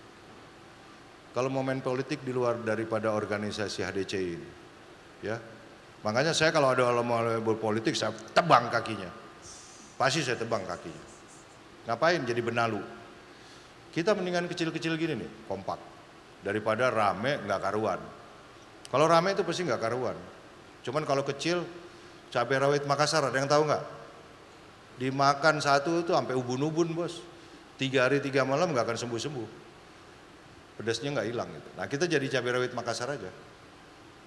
S4: Kalau mau main politik di luar daripada organisasi HDC ini ya. Makanya saya kalau ada orang mau berpolitik saya tebang kakinya. Pasti saya tebang kakinya. Ngapain jadi benalu? Kita mendingan kecil-kecil gini nih, kompak. Daripada rame nggak karuan. Kalau rame itu pasti nggak karuan. Cuman kalau kecil, cabai rawit Makassar ada yang tahu nggak? Dimakan satu itu sampai ubun-ubun bos. 3 hari 3 malam nggak akan sembuh-sembuh. Pedasnya nggak hilang gitu. Nah kita jadi cabai rawit Makassar aja.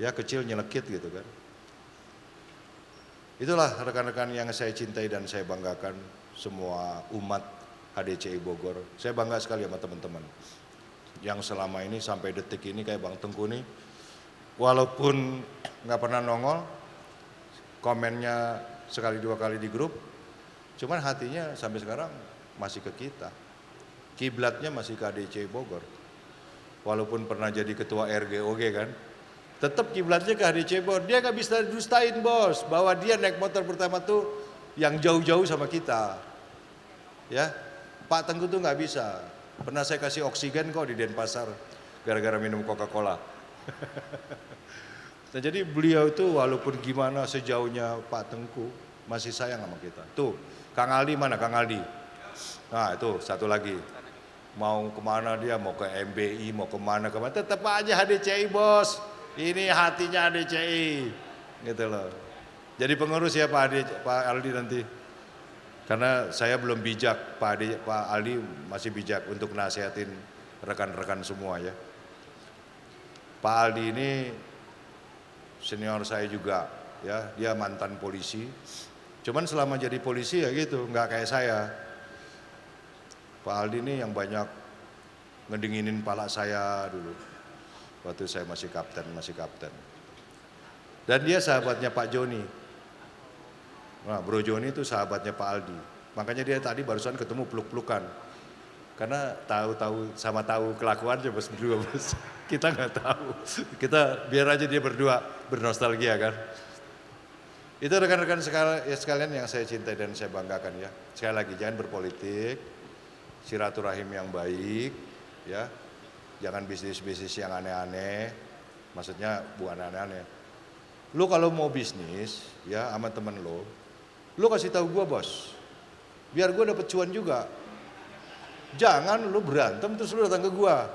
S4: Ya kecil nyelekit gitu kan. Itulah rekan-rekan yang saya cintai dan saya banggakan, semua umat HDCI Bogor. Saya bangga sekali sama teman-teman yang selama ini sampai detik ini kayak Bang Tengku nih, walaupun nggak pernah nongol, komennya sekali 2 kali di grup, cuman hatinya sampai sekarang masih ke kita. Kiblatnya masih ke HDCI Bogor. Walaupun pernah jadi ketua RGOG kan, tetap kiblatnya ke HDCI Bogor. Dia nggak bisa dustain bos, bahwa dia naik motor pertama tuh yang jauh-jauh sama kita. Ya, Pak Tengku tuh nggak bisa. Pernah saya kasih oksigen kok di Denpasar, gara-gara minum Coca-Cola. Nah, jadi beliau itu walaupun gimana sejauhnya Pak Tengku, masih sayang sama kita. Tuh, Kang Aldi mana Kang Aldi? Nah itu satu lagi. Mau kemana dia, mau ke MBI, mau kemana, tetap aja HDCI bos. Ini hatinya HDCI, gitu loh. Jadi pengurus ya Pak Aldi nanti. Karena saya belum bijak, Pak Aldi masih bijak untuk nasihatin rekan-rekan semua ya. Pak Aldi ini senior saya juga, ya dia mantan polisi. Cuman selama jadi polisi ya gitu, nggak kayak saya. Pak Aldi ini yang banyak ngedinginin pala saya dulu. Waktu saya masih kapten. Dan dia sahabatnya Pak Joni. Nah, Bro Joni itu sahabatnya Pak Aldi. Makanya dia tadi barusan ketemu peluk-pelukan. Karena tahu kelakuannya bos berdua bos. Kita nggak tahu. Kita biar aja dia berdua bernostalgia kan. Itu rekan-rekan sekalian yang saya cintai dan saya banggakan ya. Sekali lagi jangan berpolitik, silaturahim yang baik, ya. Jangan bisnis-bisnis yang aneh-aneh. Maksudnya bukan aneh-aneh. Lu kalau mau bisnis ya sama temen lu kasih tahu gua bos. Biar gua dapet cuan juga. Jangan lu berantem terus lu datang ke gua.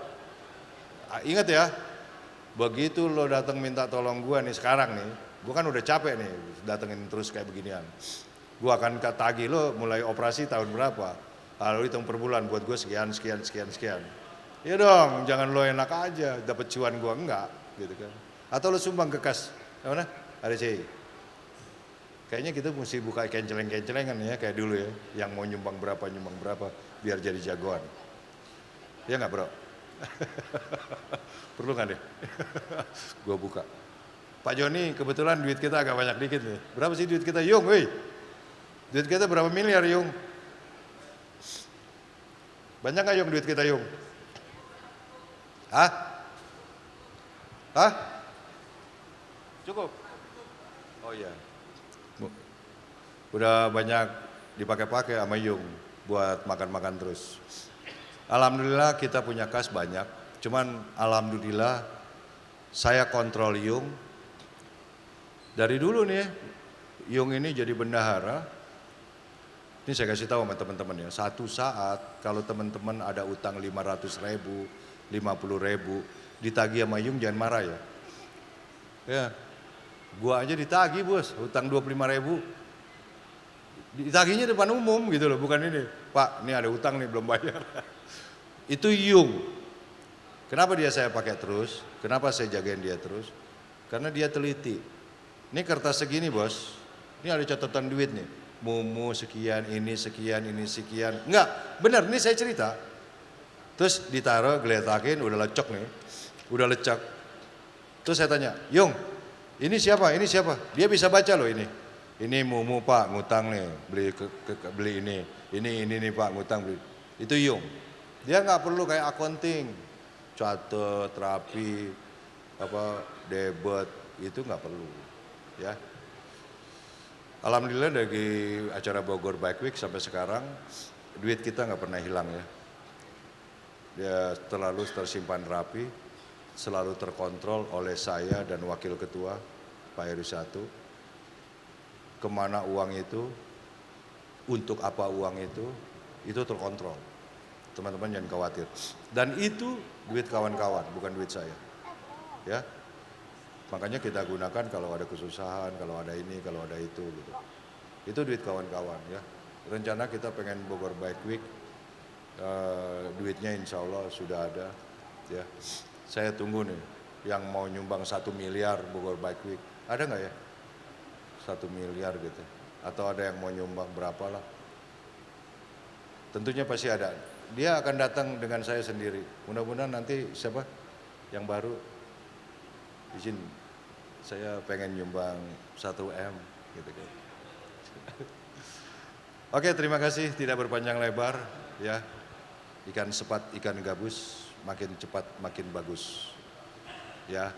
S4: Ingat ya, begitu lo datang minta tolong gua nih sekarang nih, gua kan udah capek nih datengin terus kayak beginian. Gua akan tagih lo mulai operasi tahun berapa, lalu hitung per bulan buat gua sekian. Ya dong, jangan lo enak aja dapet cuan gua enggak, gitu kan. Atau lo sumbang ke kas, mana? Ada sih. Kayaknya kita mesti buka kenceleng-kencelengan ya kayak dulu ya, yang mau nyumbang berapa biar jadi jagoan. Ya nggak bro? Perlu nggak deh? Gua buka. Pak Joni kebetulan duit kita agak banyak dikit nih. Berapa sih duit kita Yung? Woi, duit kita berapa miliar Yung? Banyak nggak Yung duit kita Yung? Hah? Cukup? Oh iya. Udah banyak dipakai-pakai sama Yung buat makan-makan terus. Alhamdulillah kita punya kas banyak. Cuman alhamdulillah saya kontrol Yung. Dari dulu nih Yung ini jadi bendahara. Ini saya kasih tahu sama teman-teman ya. Satu saat kalau teman-teman ada utang 500.000, 50.000, ditagih sama Yung jangan marah ya. Ya, gua aja ditagih bos, utang 25.000. Ditagihnya depan umum gitu loh, bukan ini. Pak, ini ada utang nih belum bayar. Itu Yung. Kenapa dia saya pakai terus? Kenapa saya jagain dia terus? Karena dia teliti. Ini kertas segini bos, ini ada catatan duit nih. Mumu sekian, ini sekian, ini sekian. Enggak, benar ini saya cerita. Terus ditaruh, geletakin, udah lecek nih. Udah lecek. Terus saya tanya, Yung, ini siapa? Ini siapa? Dia bisa baca loh ini. Ini Mumu Pak ngutang nih, beli ini nih Pak ngutang beli. Itu Yung. Dia nggak perlu kayak accounting, catet, rapi, debit, itu nggak perlu, ya. Alhamdulillah dari acara Bogor Bike Week sampai sekarang duit kita nggak pernah hilang ya. Dia terlalu tersimpan rapi, selalu terkontrol oleh saya dan Wakil Ketua Pak Heri Satu. Kemana uang itu, untuk apa uang itu terkontrol. Teman-teman jangan khawatir. Dan itu duit kawan-kawan, bukan duit saya. Ya, makanya kita gunakan kalau ada kesusahan, kalau ada ini, kalau ada itu gitu. Itu duit kawan-kawan ya. Rencana kita pengen Bogor Bike Week, duitnya insya Allah sudah ada ya. Saya tunggu nih yang mau nyumbang 1 miliar Bogor Bike Week. Ada nggak ya? 1 miliar gitu. Atau ada yang mau nyumbang berapa lah. Tentunya pasti ada. Dia akan datang dengan saya sendiri. Mudah-mudahan nanti siapa yang baru izin saya pengen nyumbang 1 M gitu kan. Oke, terima kasih, tidak berpanjang lebar ya. Ikan sepat, ikan gabus, makin cepat makin bagus. Ya.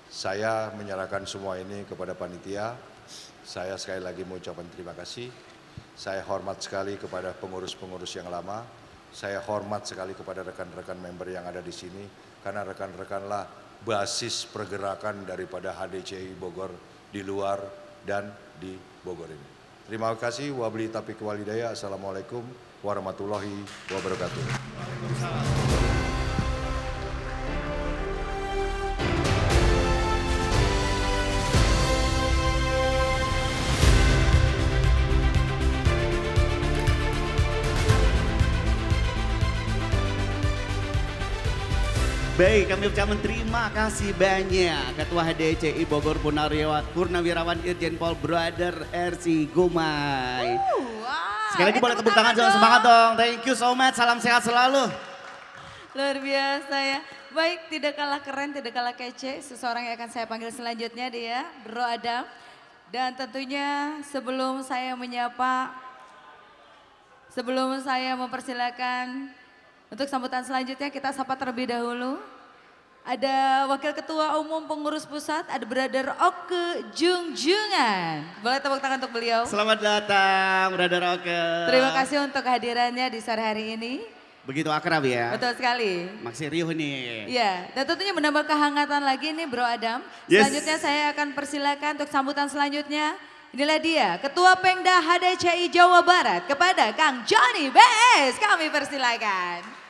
S4: Saya menyerahkan semua ini kepada panitia. Saya sekali lagi mengucapkan terima kasih. Saya hormat sekali kepada pengurus-pengurus yang lama. Saya hormat sekali kepada rekan-rekan member yang ada di sini. Karena rekan-rekanlah basis pergerakan daripada HDCI Bogor di luar dan di Bogor ini. Terima kasih. Wabli taufiq walhidayah. Assalamualaikum warahmatullahi wabarakatuh.
S2: Baik, kami ucapkan terima kasih banyak Ketua HDCI Bogor Purnawirawan Irjen Pol Brother RC Gumai. Sekali lagi boleh tepuk tangan, jangan semangat dong. Thank you so much, salam sehat selalu.
S1: Luar biasa ya. Baik, tidak kalah keren, tidak kalah kece. Seseorang yang akan saya panggil selanjutnya dia, Bro Adam. Dan tentunya sebelum saya mempersilakan untuk sambutan selanjutnya kita sapa terlebih dahulu. Ada Wakil Ketua Umum Pengurus Pusat, ada Brother Oke Jungjungan. Boleh tepuk tangan untuk beliau.
S2: Selamat datang Brother Oke.
S1: Terima kasih untuk kehadirannya di sore hari ini.
S2: Begitu akrab ya.
S1: Betul sekali.
S2: Maksir riuh nih.
S1: Iya, dan tentunya menambah kehangatan lagi nih Bro Adam.
S2: Yes.
S1: Selanjutnya saya akan persilakan untuk sambutan selanjutnya. Inilah dia, Ketua Pengda HDCI Jawa Barat kepada Kang Johnny BS. Kami persilakan.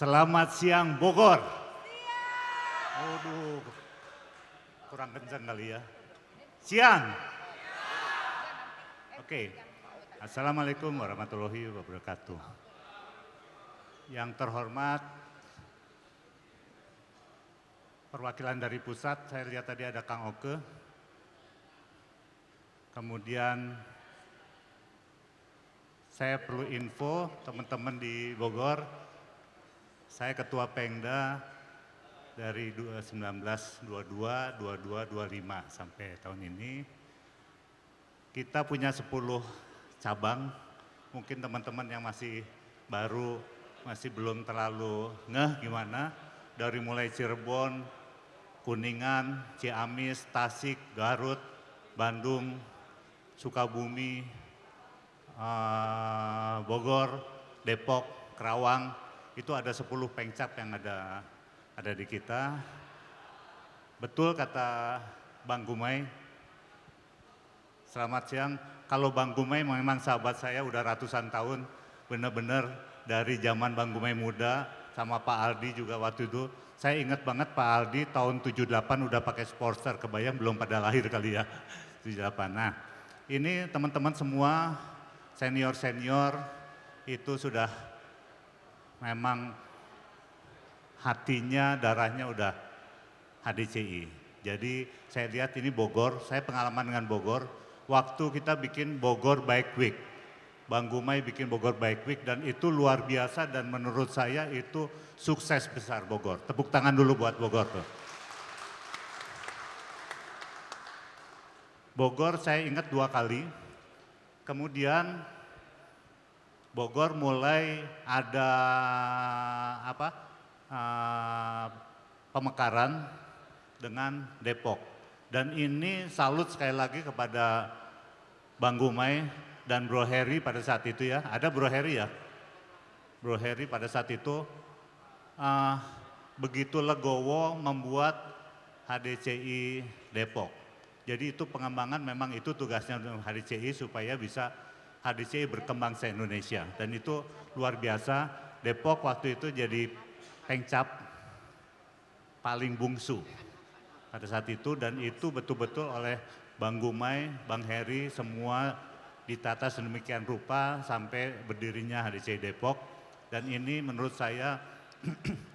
S5: Selamat siang Bogor. Waduh, kurang kencang kali ya. Siang. Oke. Assalamualaikum warahmatullahi wabarakatuh. Yang terhormat, perwakilan dari pusat, saya lihat tadi ada Kang Oke. Kemudian saya perlu info teman-teman di Bogor. Saya Ketua Pengda dari 1922, 22, 25 sampai tahun ini. Kita punya 10 cabang, mungkin teman-teman yang masih baru, masih belum terlalu ngeh gimana. Dari mulai Cirebon, Kuningan, Ciamis, Tasik, Garut, Bandung, Sukabumi, Bogor, Depok, Kerawang. Itu ada 10 pengcap yang ada di kita. Betul kata Bang Gumai, selamat siang. Kalau Bang Gumai memang sahabat saya udah ratusan tahun, benar-benar dari zaman Bang Gumai muda sama Pak Aldi juga waktu itu. Saya ingat banget Pak Aldi tahun 78 udah pakai Sportster, kebayang belum pada lahir kali ya, 78. Nah, ini teman-teman semua senior-senior itu sudah memang hatinya, darahnya udah HDCI. Jadi saya lihat ini Bogor, saya pengalaman dengan Bogor, waktu kita bikin Bogor Bike Week. Bang Gumai bikin Bogor Bike Week dan itu luar biasa dan menurut saya itu sukses besar Bogor. Tepuk tangan dulu buat Bogor tuh. Bogor saya ingat 2 kali, kemudian Bogor mulai ada pemekaran dengan Depok. Dan ini salut sekali lagi kepada Bang Gumai dan Bro Heri pada saat itu ya. Ada Bro Heri ya? Bro Heri pada saat itu begitu legowo membuat HDCI Depok. Jadi itu pengembangan memang itu tugasnya HDCI supaya bisa HDCI berkembang se-Indonesia. Dan itu luar biasa, Depok waktu itu jadi pengcap paling bungsu pada saat itu dan itu betul-betul oleh Bang Gumai, Bang Heri semua ditata sedemikian rupa sampai berdirinya HDCI Depok dan ini menurut saya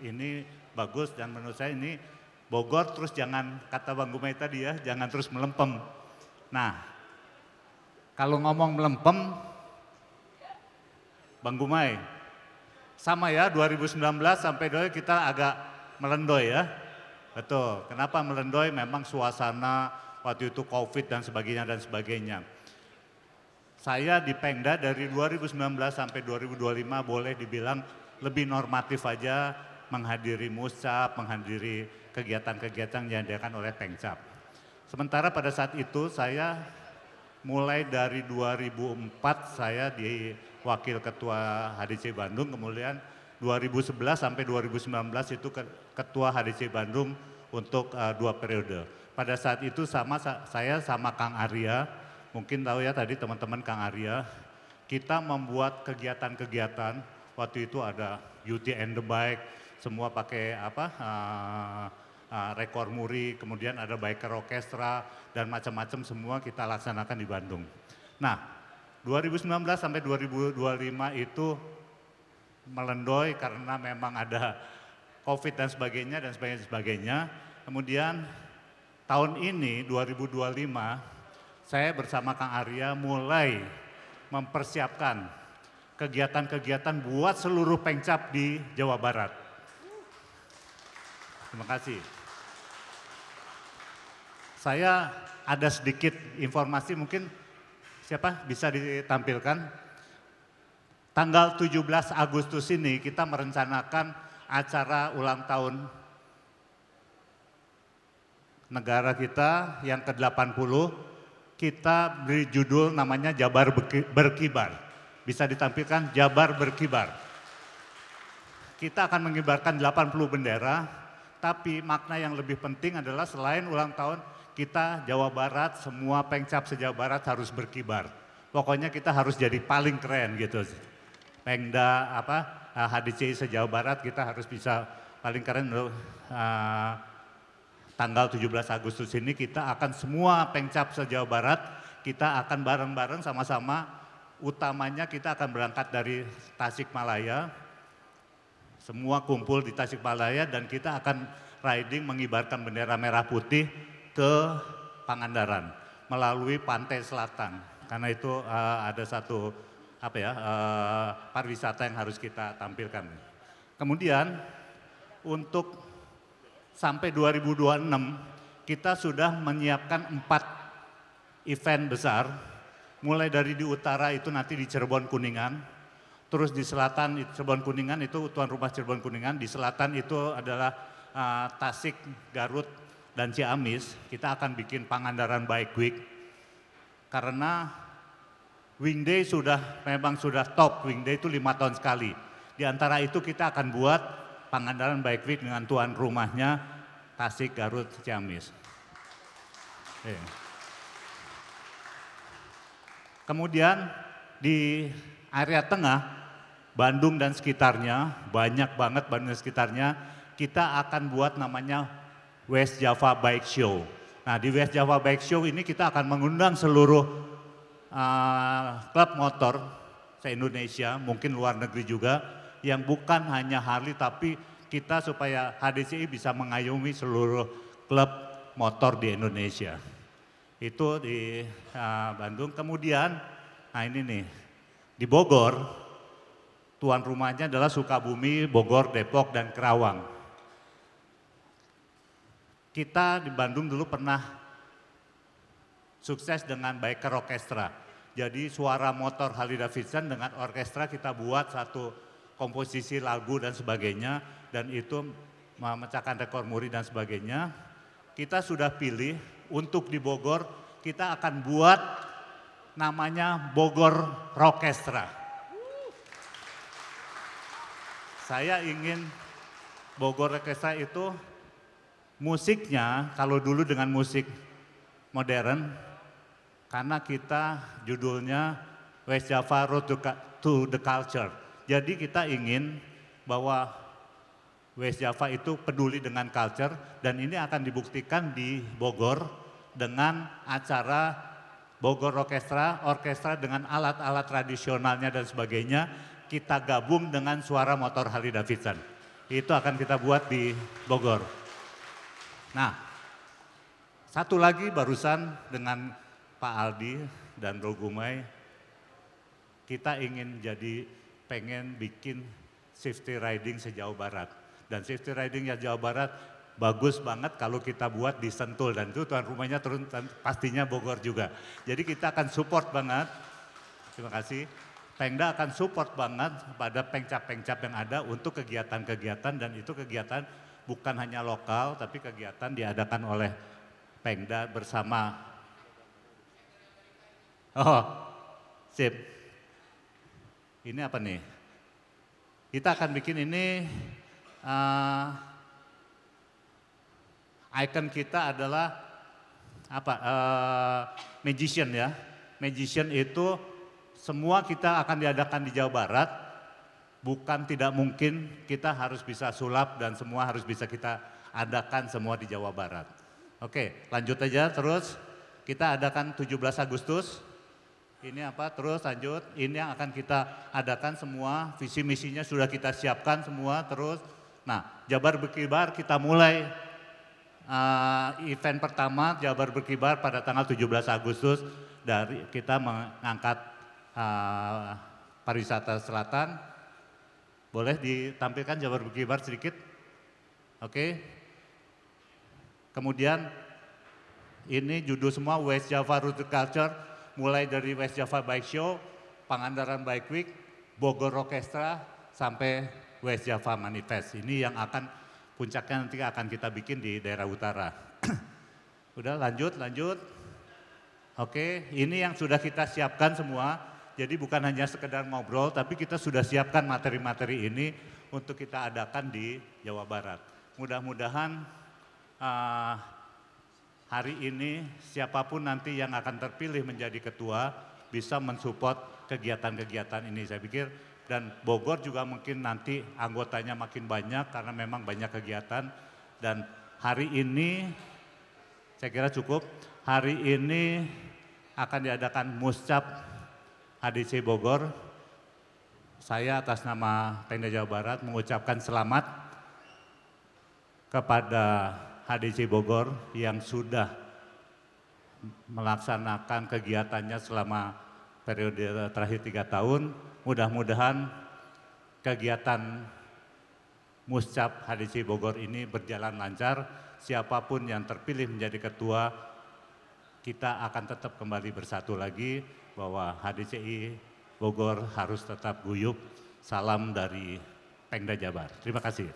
S5: ini bagus dan menurut saya ini Bogor terus jangan kata Bang Gumai tadi ya, jangan terus melempem. Nah, kalau ngomong melempem, Bang Gumai, sama ya 2019 sampai dulu kita agak melendoy ya. Betul, kenapa melendoy? Memang suasana waktu itu COVID dan sebagainya. Saya di Pengda dari 2019 sampai 2025 boleh dibilang lebih normatif aja menghadiri muscap, menghadiri kegiatan-kegiatan yang diadakan oleh Pengcap. Sementara pada saat itu saya mulai dari 2004 saya di Wakil Ketua HDCI Bandung, kemudian 2011 sampai 2019 itu Ketua HDCI Bandung untuk 2 periode. Pada saat itu saya sama Kang Arya, mungkin tahu ya tadi teman-teman Kang Arya, kita membuat kegiatan-kegiatan, waktu itu ada Beauty and the Bike, semua pakai rekor muri, kemudian ada biker orkestra dan macam-macam semua kita laksanakan di Bandung. Nah, 2019 sampai 2025 itu melendoy karena memang ada COVID dan sebagainya. Kemudian tahun ini 2025 saya bersama Kang Arya mulai mempersiapkan kegiatan-kegiatan buat seluruh Pengcap di Jawa Barat. Terima kasih. Saya ada sedikit informasi mungkin siapa bisa ditampilkan. Tanggal 17 Agustus ini kita merencanakan acara ulang tahun negara kita yang ke-80. Kita beri judul namanya Jabar Berkibar. Bisa ditampilkan Jabar Berkibar. Kita akan mengibarkan 80 bendera, tapi makna yang lebih penting adalah selain ulang tahun kita Jawa Barat, semua Pengcap se-Jawa Barat harus berkibar. Pokoknya kita harus jadi paling keren gitu. Pengda HDCI se-Jawa Barat kita harus bisa paling keren untuk tanggal 17 Agustus ini kita akan semua Pengcap se-Jawa Barat, kita akan bareng-bareng sama-sama, utamanya kita akan berangkat dari Tasikmalaya, semua kumpul di Tasikmalaya dan kita akan riding mengibarkan bendera merah putih ke Pangandaran melalui pantai selatan. Karena itu ada satu pariwisata yang harus kita tampilkan. Kemudian untuk sampai 2026 kita sudah menyiapkan 4 event besar. Mulai dari di utara itu nanti di Cirebon Kuningan, terus di selatan Cirebon Kuningan itu tuan rumah Cirebon Kuningan, di selatan itu adalah Tasik, Garut, dan Ciamis. Kita akan bikin Pangandaran Bike Week karena Wingday memang sudah top, Wingday itu 5 tahun sekali. Di antara itu kita akan buat Pangandaran Bike Week dengan tuan rumahnya Tasik, Garut, Ciamis. Kemudian di area tengah, Bandung dan sekitarnya, banyak banget Bandung dan sekitarnya, kita akan buat namanya West Java Bike Show. Nah di West Java Bike Show ini kita akan mengundang seluruh klub motor se-Indonesia, mungkin luar negeri juga, yang bukan hanya Harley tapi kita supaya HDCI bisa mengayomi seluruh klub motor di Indonesia. Itu di Bandung. Kemudian, nah ini nih, di Bogor, tuan rumahnya adalah Sukabumi, Bogor, Depok, dan Kerawang. Kita di Bandung dulu pernah sukses dengan Biker Orchestra. Jadi suara motor Harley Davidson dengan orkestra kita buat satu komposisi lagu dan sebagainya. Dan itu memecahkan rekor muri dan sebagainya. Kita sudah pilih untuk di Bogor kita akan buat namanya Bogor Rockestra. Saya ingin Bogor Rockestra itu musiknya kalau dulu dengan musik modern, karena kita judulnya West Java Road to the Culture. Jadi kita ingin bahwa West Java itu peduli dengan culture dan ini akan dibuktikan di Bogor dengan acara Bogor Orkestra, orkestra dengan alat-alat tradisionalnya dan sebagainya, kita gabung dengan suara motor Harley Davidson. Itu akan kita buat di Bogor. Nah, satu lagi barusan dengan Pak Aldi dan Bro Gumai, kita ingin pengen bikin safety riding sejauh barat. Dan safety riding ya Jawa Barat bagus banget kalau kita buat di Sentul dan itu tuan rumahnya turun pastinya Bogor juga. Jadi kita akan support banget, terima kasih. Pengda akan support banget pada pengcap-pengcap yang ada untuk kegiatan-kegiatan dan itu kegiatan bukan hanya lokal tapi kegiatan diadakan oleh Pengda bersama. Oh, sip. Ini apa nih? Kita akan bikin ini icon kita adalah apa? Magician ya. Magician itu semua kita akan diadakan di Jawa Barat. Bukan tidak mungkin kita harus bisa sulap dan semua harus bisa kita adakan semua di Jawa Barat. Oke, lanjut aja terus. Kita adakan 17 Agustus. Ini apa? Terus lanjut. Ini yang akan kita adakan semua. Visi misinya sudah kita siapkan semua terus. Nah, Jabar Berkibar kita mulai event pertama Jabar Berkibar pada tanggal 17 Agustus dari kita mengangkat pariwisata selatan. Boleh ditampilkan Jabar Berkibar sedikit? Oke. Kemudian ini judul semua West Java Road to Culture, mulai dari West Java Bike Show, Pangandaran Bike Week, Bogor Orkestra, sampai West Java Manifest. Ini yang akan puncaknya nanti akan kita bikin di daerah utara. Udah lanjut. Oke, ini yang sudah kita siapkan semua. Jadi bukan hanya sekedar ngobrol, tapi kita sudah siapkan materi-materi ini untuk kita adakan di Jawa Barat. Mudah-mudahan hari ini siapapun nanti yang akan terpilih menjadi ketua bisa mensupport kegiatan-kegiatan ini saya pikir. Dan Bogor juga mungkin nanti anggotanya makin banyak karena memang banyak kegiatan. Dan hari ini saya kira cukup, hari ini akan diadakan Muscap HDC Bogor. Saya atas nama Pemda Jawa Barat mengucapkan selamat kepada HDC Bogor yang sudah melaksanakan kegiatannya selama periode terakhir 3 tahun. Mudah-mudahan kegiatan Muscap HDC Bogor ini berjalan lancar. Siapapun yang terpilih menjadi ketua, kita akan tetap kembali bersatu lagi bahwa HDCI Bogor harus tetap guyup. Salam dari Pemda Jabar. Terima kasih.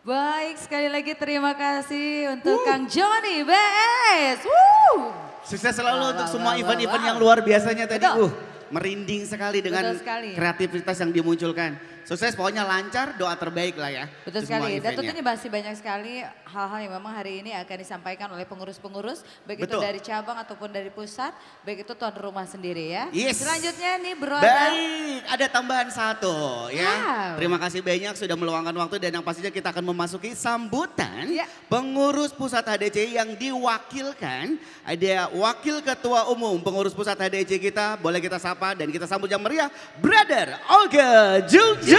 S1: Baik, sekali lagi terima kasih untuk Kang Joni BS. Woo!
S2: Sukses selalu
S1: Wow,
S2: untuk
S1: wow,
S2: semua
S1: wow,
S2: event-event
S1: wow.
S2: yang luar biasanya tadi.
S1: Betul.
S2: Merinding sekali dengan
S1: Betul sekali.
S2: kreativitas yang dimunculkan. Sukses pokoknya lancar, doa terbaik lah ya.
S1: Betul
S2: untuk semua
S1: sekali, dan
S2: eventnya.
S1: tentunya masih banyak sekali hal-hal yang memang hari ini akan disampaikan oleh pengurus-pengurus, baik itu
S2: Betul.
S1: dari cabang ataupun dari pusat, baik itu tuan rumah sendiri ya.
S2: Yes.
S1: Selanjutnya nih Bro
S2: Baik, ada tambahan satu ya.
S1: Wow.
S2: Terima kasih banyak sudah meluangkan waktu dan yang pastinya kita akan memasuki sambutan
S1: Ya.
S2: pengurus pusat HDCI yang diwakilkan. Ada wakil ketua umum pengurus pusat HDCI kita, boleh kita sapa dan kita sambut yang meriah, Brother Olga Junjungan.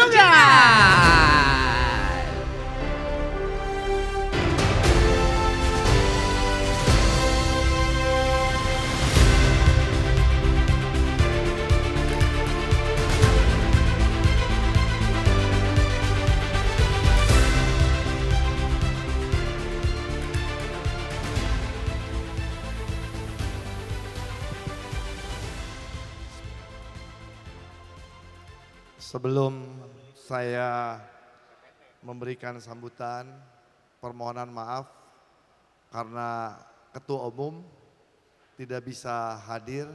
S6: Sebelum saya memberikan sambutan, permohonan maaf karena Ketua Umum tidak bisa hadir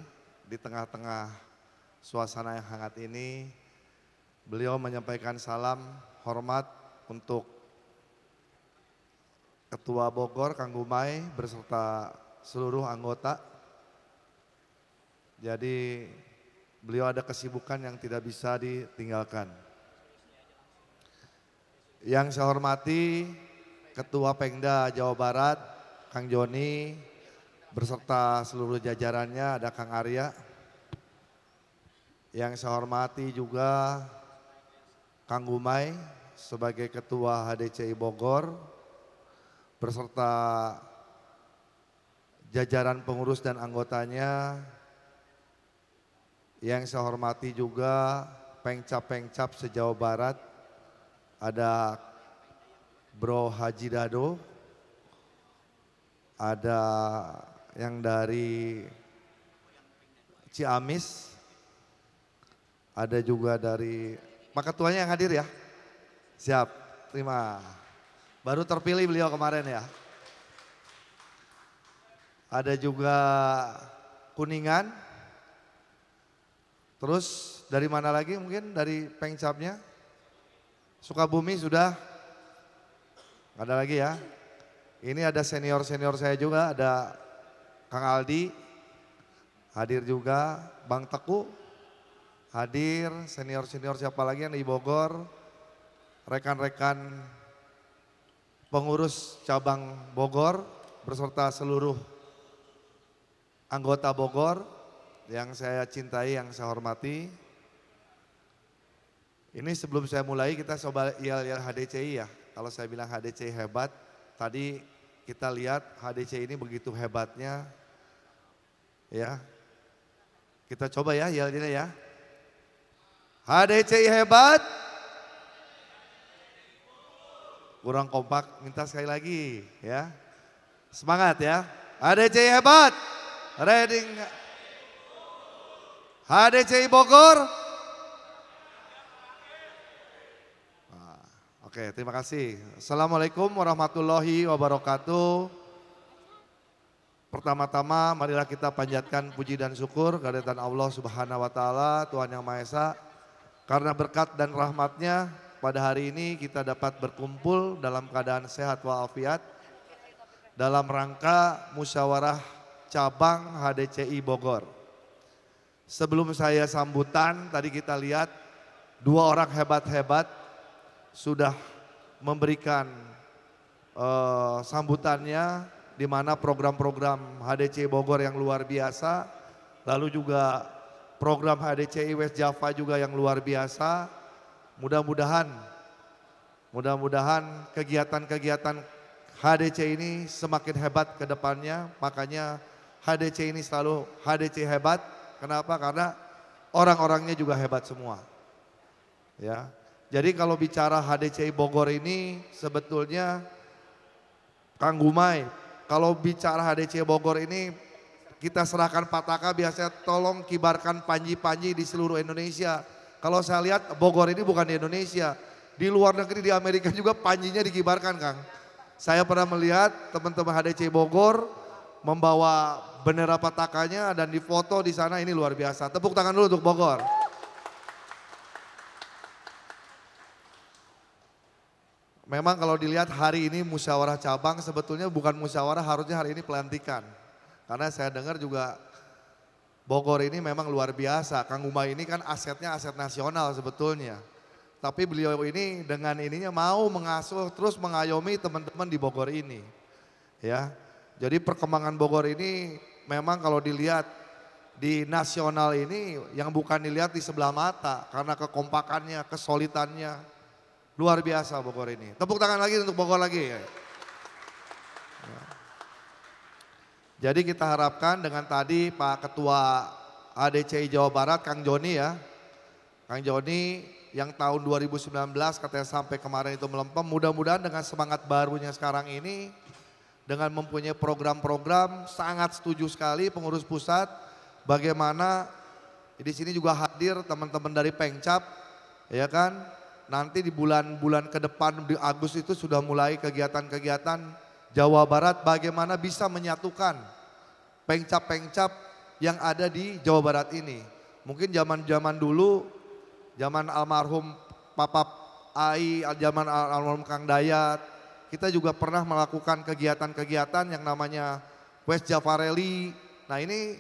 S6: di tengah-tengah suasana yang hangat ini. Beliau menyampaikan salam hormat untuk Ketua Bogor, Kang Gumai, beserta seluruh anggota. Jadi beliau ada kesibukan yang tidak bisa ditinggalkan. Yang saya hormati Ketua Pengda Jawa Barat, Kang Joni, beserta seluruh jajarannya, ada Kang Arya. Yang saya hormati juga Kang Gumai sebagai Ketua HDCI Bogor, beserta jajaran pengurus dan anggotanya. Yang saya hormati juga pengcap-pengcap se-Jawa Barat, ada Bro Haji Dado, ada yang dari Ciamis, ada juga dari Pak Ketuanya yang hadir ya. Siap, terima. Baru terpilih beliau kemarin ya. Ada juga Kuningan. Terus dari mana lagi mungkin dari pengcapnya? Sukabumi sudah? Nggak ada lagi ya. Ini ada senior-senior saya juga, ada Kang Aldi, hadir juga, Bang Teku, hadir, senior-senior siapa lagi yang di Bogor, rekan-rekan pengurus cabang Bogor, beserta seluruh anggota Bogor, yang saya cintai, yang saya hormati. Ini sebelum saya mulai kita coba yel-yel HDCI ya. Kalau saya bilang HDCI hebat, tadi kita lihat HDCI ini begitu hebatnya. Ya, kita coba ya yel-yelnya ya. HDCI hebat. Kurang kompak, minta sekali lagi ya. Semangat ya. HDCI hebat. Reading. HDCI Bogor. Oke, terima kasih. Assalamualaikum warahmatullahi wabarakatuh. Pertama-tama marilah kita panjatkan puji dan syukur kehadiran Allah Subhanahu wa taala, Tuhan yang Maha Esa. Karena berkat dan rahmatnya pada hari ini kita dapat berkumpul dalam keadaan sehat walafiat dalam rangka musyawarah cabang HDCI Bogor. Sebelum saya sambutan, tadi kita lihat dua orang hebat-hebat sudah memberikan sambutannya, di mana program-program HDCI Bogor yang luar biasa, lalu juga program HDCI West Java juga yang luar biasa. Mudah-mudahan kegiatan-kegiatan HDCI ini semakin hebat ke depannya, makanya HDCI ini selalu HDCI hebat. Kenapa? Karena orang-orangnya juga hebat semua. Ya. Jadi kalau bicara HDCI Bogor ini sebetulnya Kang Gumai, kalau bicara HDCI Bogor ini kita serahkan Pataka biasanya tolong kibarkan panji-panji di seluruh Indonesia. Kalau saya lihat Bogor ini bukan di Indonesia, di luar negeri di Amerika juga panjinya dikibarkan Kang. Saya pernah melihat teman-teman HDCI Bogor membawa bendera Patakanya dan difoto di sana, ini luar biasa. Tepuk tangan dulu untuk Bogor. memang kalau dilihat hari ini musyawarah cabang sebetulnya bukan musyawarah, harusnya hari ini pelantikan. Karena saya dengar juga Bogor ini memang luar biasa. Kang Uma ini kan asetnya aset nasional sebetulnya. Tapi beliau ini dengan ininya mau mengasuh terus mengayomi teman-teman di Bogor ini. Ya. Jadi perkembangan Bogor ini memang kalau dilihat di nasional ini yang bukan dilihat di sebelah mata karena kekompakannya, kesolidannya luar biasa Bogor ini. Tepuk tangan lagi untuk Bogor lagi. Ya. Jadi kita harapkan dengan tadi Pak Ketua ADCI Jawa Barat, Kang Joni ya. Kang Joni yang tahun 2019 katanya sampai kemarin itu melempem. Mudah-mudahan dengan semangat barunya sekarang ini, dengan mempunyai program-program, sangat setuju sekali pengurus pusat. Bagaimana di sini juga hadir teman-teman dari Pengcap, ya kan. Nanti di bulan-bulan ke depan di Agustus itu sudah mulai kegiatan-kegiatan Jawa Barat bagaimana bisa menyatukan pengcap-pengcap yang ada di Jawa Barat ini. Mungkin zaman-zaman dulu, zaman almarhum Papa Ai, zaman almarhum Kang Dayat, kita juga pernah melakukan kegiatan-kegiatan yang namanya West Java Rally. Nah ini